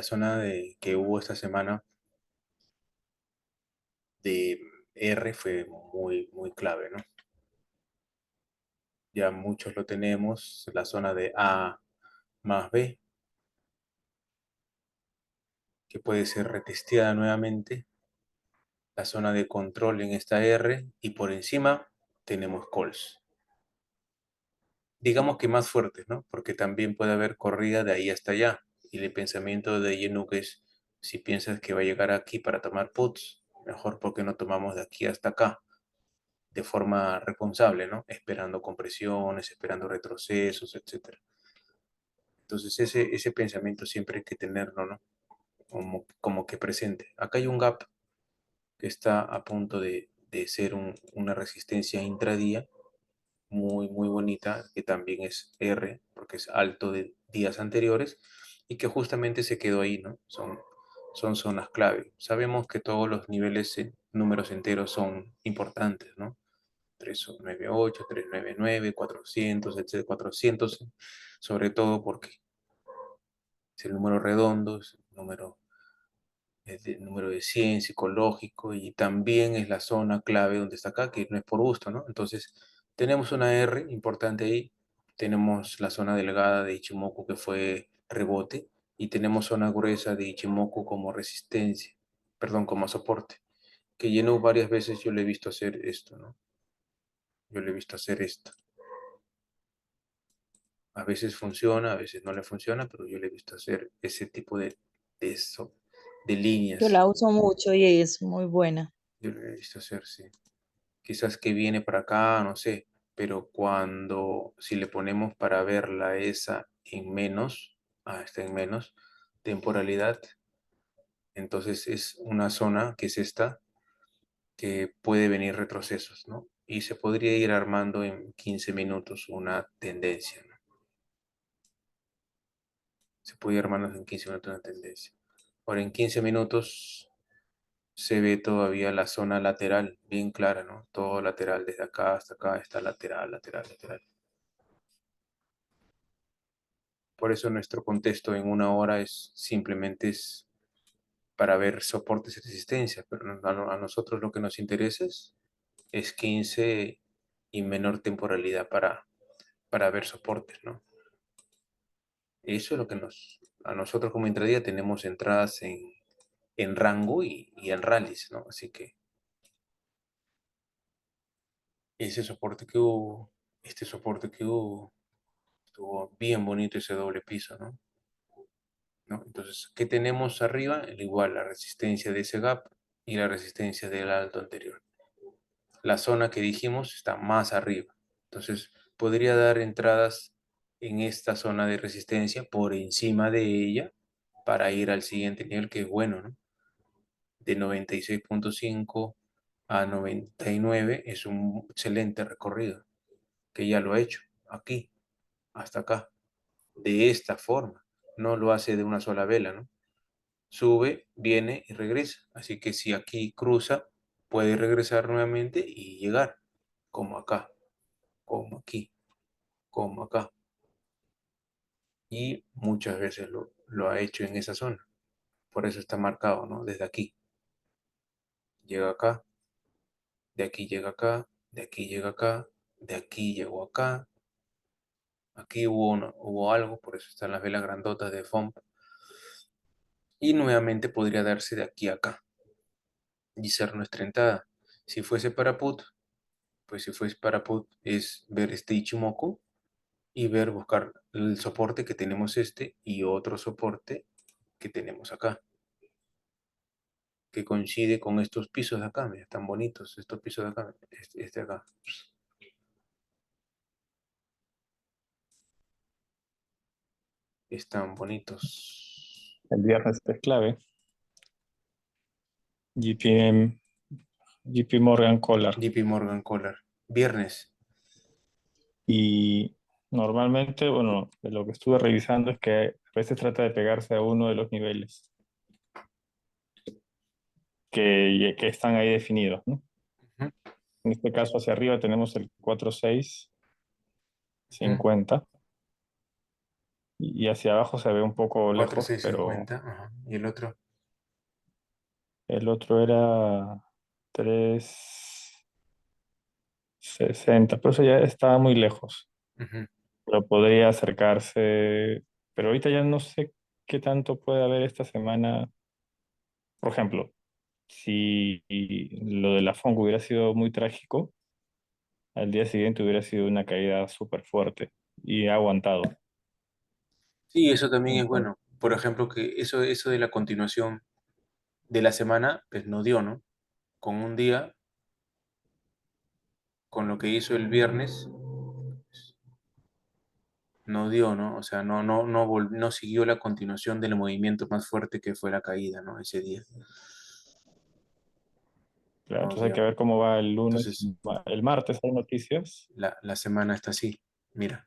zona que hubo esta semana de R fue muy, muy clave, ¿no? Ya muchos lo tenemos, la zona de A más B, que puede ser retesteada nuevamente, la zona de control en esta R, y por encima tenemos calls. Digamos que más fuertes, ¿no? Porque también puede haber corrida de ahí hasta allá. Y el pensamiento de Yenuk es, si piensas que va a llegar aquí para tomar puts, mejor porque no tomamos de aquí hasta acá, de forma responsable, ¿no? Esperando compresiones, esperando retrocesos, etcétera. Entonces ese pensamiento siempre hay que tenerlo, ¿no? Como que presente. Acá hay un gap que está a punto de ser una resistencia intradía muy, muy bonita, que también es R, porque es alto de días anteriores, y que justamente se quedó ahí, ¿no? Son zonas clave. Sabemos que todos los niveles en números enteros son importantes, ¿no? 398, 399, 400, etc. 400, sobre todo porque es el número redondo, es el número de 100 psicológico, y también es la zona clave donde está acá, que no es por gusto, ¿no? Entonces, tenemos una R importante ahí, tenemos la zona delgada de Ichimoku que fue rebote, y tenemos zona gruesa de Ichimoku como resistencia, perdón, como soporte, que llenó varias veces, yo le he visto hacer esto, ¿no? Yo le he visto hacer esto. A veces funciona, a veces no le funciona, pero yo le he visto hacer ese tipo de, eso, de Yo líneas. la uso mucho y es muy buena. Yo lo he visto hacer, sí. Quizás que viene para acá, no sé, pero si le ponemos para verla esa en menos, está en menos temporalidad, entonces es una zona que es esta, que puede venir retrocesos, ¿no? Y se podría ir armando en 15 minutos una tendencia, ¿no? Se puede ir armando en 15 minutos una tendencia. Ahora en 15 minutos se ve todavía la zona lateral bien clara, ¿no? Todo lateral, desde acá hasta acá está lateral, lateral, lateral. Por eso nuestro contexto en una hora simplemente es para ver soportes y resistencias, pero a nosotros lo que nos interesa es 15 y menor temporalidad para ver soportes, ¿no? Eso es lo que a nosotros como intradía tenemos entradas en rango y en rallies, ¿no? Así que ese soporte que hubo, este soporte que hubo, Estuvo bien bonito ese doble piso, ¿no? ¿No? Entonces, ¿qué tenemos arriba? Igual la resistencia de ese gap y la resistencia del alto anterior. La zona que dijimos está más arriba. Entonces, podría dar entradas en esta zona de resistencia por encima de ella para ir al siguiente nivel, que es bueno, ¿no? De 96.5 a 99 es un excelente recorrido, que ya lo ha hecho aquí, hasta acá, de esta forma. No lo hace de una sola vela, ¿no? Sube, viene y regresa. Así que si aquí cruza, puede regresar nuevamente y llegar, como acá, como aquí, como acá. Y muchas veces lo ha hecho en esa zona. Por eso está marcado, ¿no? Desde aquí. Llega acá, de aquí llega acá, de aquí llega acá, de aquí llegó acá. Aquí hubo algo, por eso están las velas grandotas de FOMP. Y nuevamente podría darse de aquí a acá y ser nuestra entrada. Si fuese para put, pues si fuese para put es ver este Ichimoku y ver, buscar el soporte que tenemos este y otro soporte que tenemos acá, que coincide con estos pisos de acá, mira, están bonitos estos pisos de acá, este de acá. Están bonitos. El viernes es clave. GPM, JP Morgan Collar. JP Morgan Collar. Viernes. Y normalmente, bueno, de lo que estuve revisando es que a veces trata de pegarse a uno de los niveles que están ahí definidos, ¿no? Ujú, En este caso, hacia arriba tenemos el 4650 ujú. y hacia abajo se ve un poco lejos, pero 4650. Ajá. Y el otro. el otro era 360, pero eso ya estaba muy lejos. Ujú. Pero podría acercarse, pero ahorita ya no sé qué tanto puede haber esta semana. Por ejemplo, si lo de la FONC hubiera sido muy trágico, al día siguiente hubiera sido una caída súper fuerte y ha aguantado. Sí, eso también es Entonces, bueno. Por ejemplo, que eso de la continuación de la semana, pues no dio, ¿no? Con un día, con lo que hizo el viernes, no dio, ¿no? O sea, no siguió la continuación del movimiento más fuerte que fue la caída, ¿no? Ese día. claro, No entonces hay que dio. ver cómo va el lunes. Entonces, El martes hay noticias. la semana está así. Mira,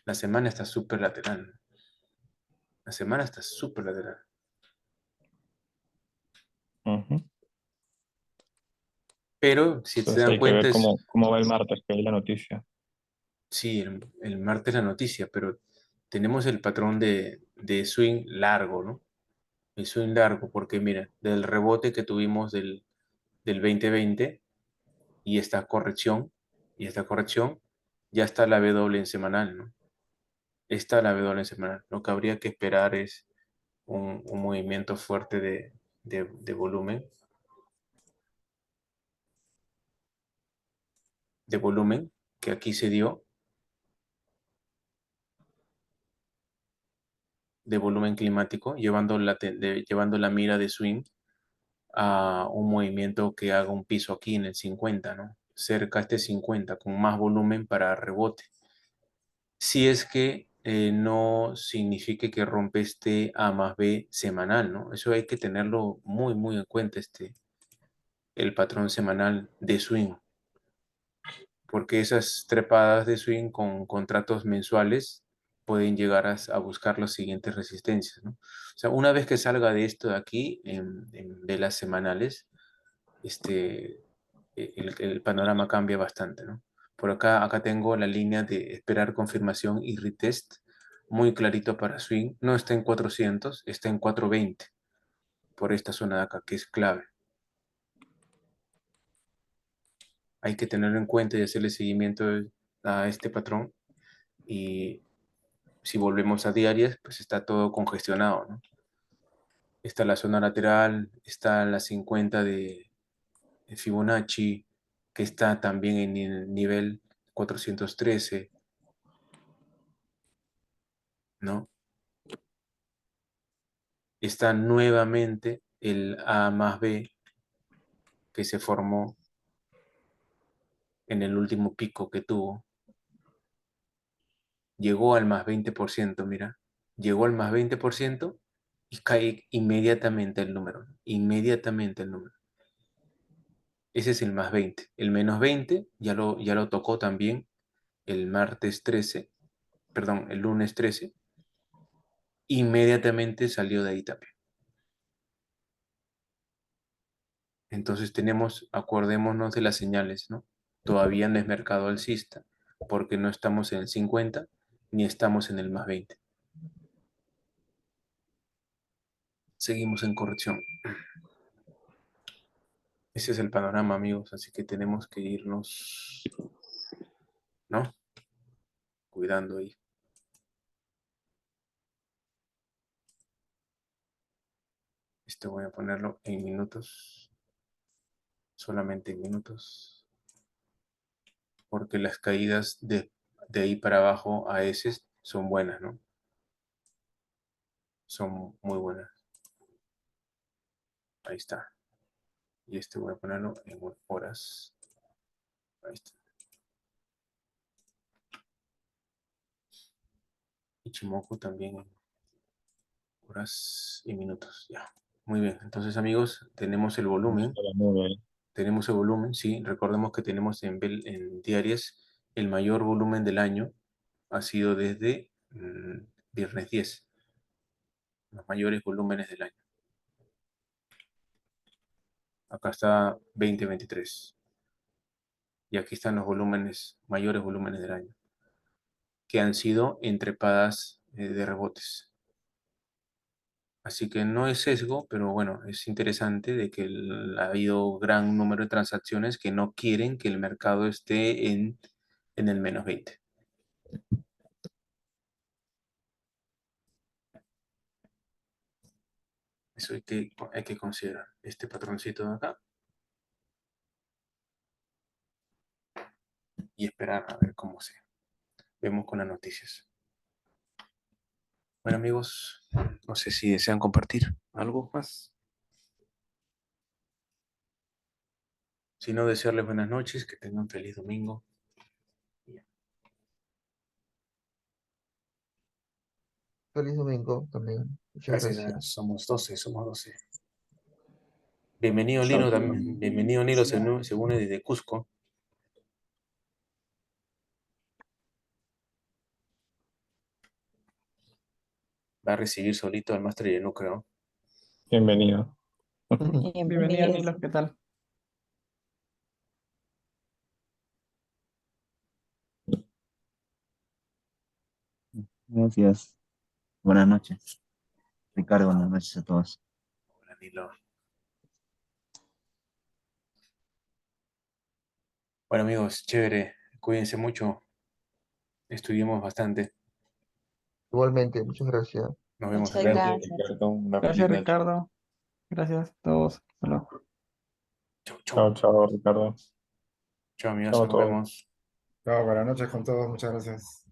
la semana está súper lateral. La semana está súper lateral. Ujú. Pero si se Entonces dan hay que cuenta, ver cómo va el martes, que hay la noticia. sí, el martes la noticia, pero tenemos el patrón de swing largo, ¿no? El swing largo, porque mira, del rebote que tuvimos del 2020 y esta corrección, ya está la W en semanal, ¿no? Está la W en semanal. Lo que habría que esperar es un movimiento fuerte de volumen que aquí se dio, de volumen climático, llevando la mira de swing a un movimiento que haga un piso aquí en el 50, ¿no? Cerca a este 50, con más volumen para rebote. Si es que no signifique que rompe este A más B semanal, ¿no? Eso hay que tenerlo muy, muy en cuenta, el patrón semanal de swing, porque esas trepadas de swing con contratos mensuales pueden llegar a buscar las siguientes resistencias, ¿no? O sea, una vez que salga de esto de aquí, en velas semanales, este, el panorama cambia bastante, ¿no? Por acá tengo la línea de esperar confirmación y retest muy clarito para swing. No está en 400, está en 420 por esta zona de acá, que es clave. Hay que tenerlo en cuenta y hacerle seguimiento a este patrón. Y si volvemos a diarias, pues está todo congestionado, ¿no? Está la zona lateral, está la 50 de Fibonacci, que está también en el nivel 413. ¿no? Está nuevamente el A más B que se formó en el último pico que tuvo. Llegó al más 20%, mira. Llegó al más 20% y cae inmediatamente el número. Inmediatamente el número. Ese es el más 20. El menos 20 ya lo tocó también el martes 13, perdón, el lunes 13. Inmediatamente salió de ahí también. Entonces acordémonos de las señales, ¿no? Todavía no es mercado alcista, porque no estamos en el 50 ni estamos en el más 20. Seguimos en corrección. Ese es el panorama, amigos, así que tenemos que irnos, ¿no? Cuidando ahí. Esto voy a ponerlo en minutos, solamente en minutos, porque las caídas de ahí para abajo a ese son buenas, ¿no? Son muy buenas. Ahí está. Y este voy a ponerlo en horas. Ahí está. Ichimoku también en horas y minutos. Ya. Muy bien. Entonces, amigos, tenemos el volumen. Tenemos el volumen, sí. Recordemos que tenemos en diarias el mayor volumen del año. Ha sido desde viernes 10. Los mayores volúmenes del año. Acá está 2023. Y aquí están los volúmenes, mayores volúmenes del año, que han sido entrepadas de rebotes. Así que no es sesgo, pero bueno, es interesante de que ha habido gran número de transacciones que no quieren que el mercado esté en el menos 20. Eso hay que considerar. Este patroncito de acá. Y esperar a ver cómo se vemos con las noticias. Bueno, amigos, no sé si desean compartir algo más. Si no, desearles buenas noches, que tengan un feliz domingo. Feliz domingo también. Muchas gracias. Somos 12, somos 12. Bienvenido Chao, Nilo chao. también. Bienvenido Nilo, se une desde Cusco. Va a recibir solito al Master Yenú, creo. Bienvenido. Bienvenido, Nilo, ¿qué tal? Gracias. Buenas noches. Ricardo, buenas noches a todos. Hola Nilo. Bueno amigos, chévere. Cuídense mucho. Estudiemos bastante. Igualmente, muchas gracias. Nos vemos Muchas acá. gracias. Ricardo, una Gracias, feliz noche. Ricardo. Gracias a todos. Hasta luego. Chau, Chao, chau. chao, Ricardo. Chau amigos, Chao a nos todos. vemos. Chao, buenas noches con todos, muchas gracias.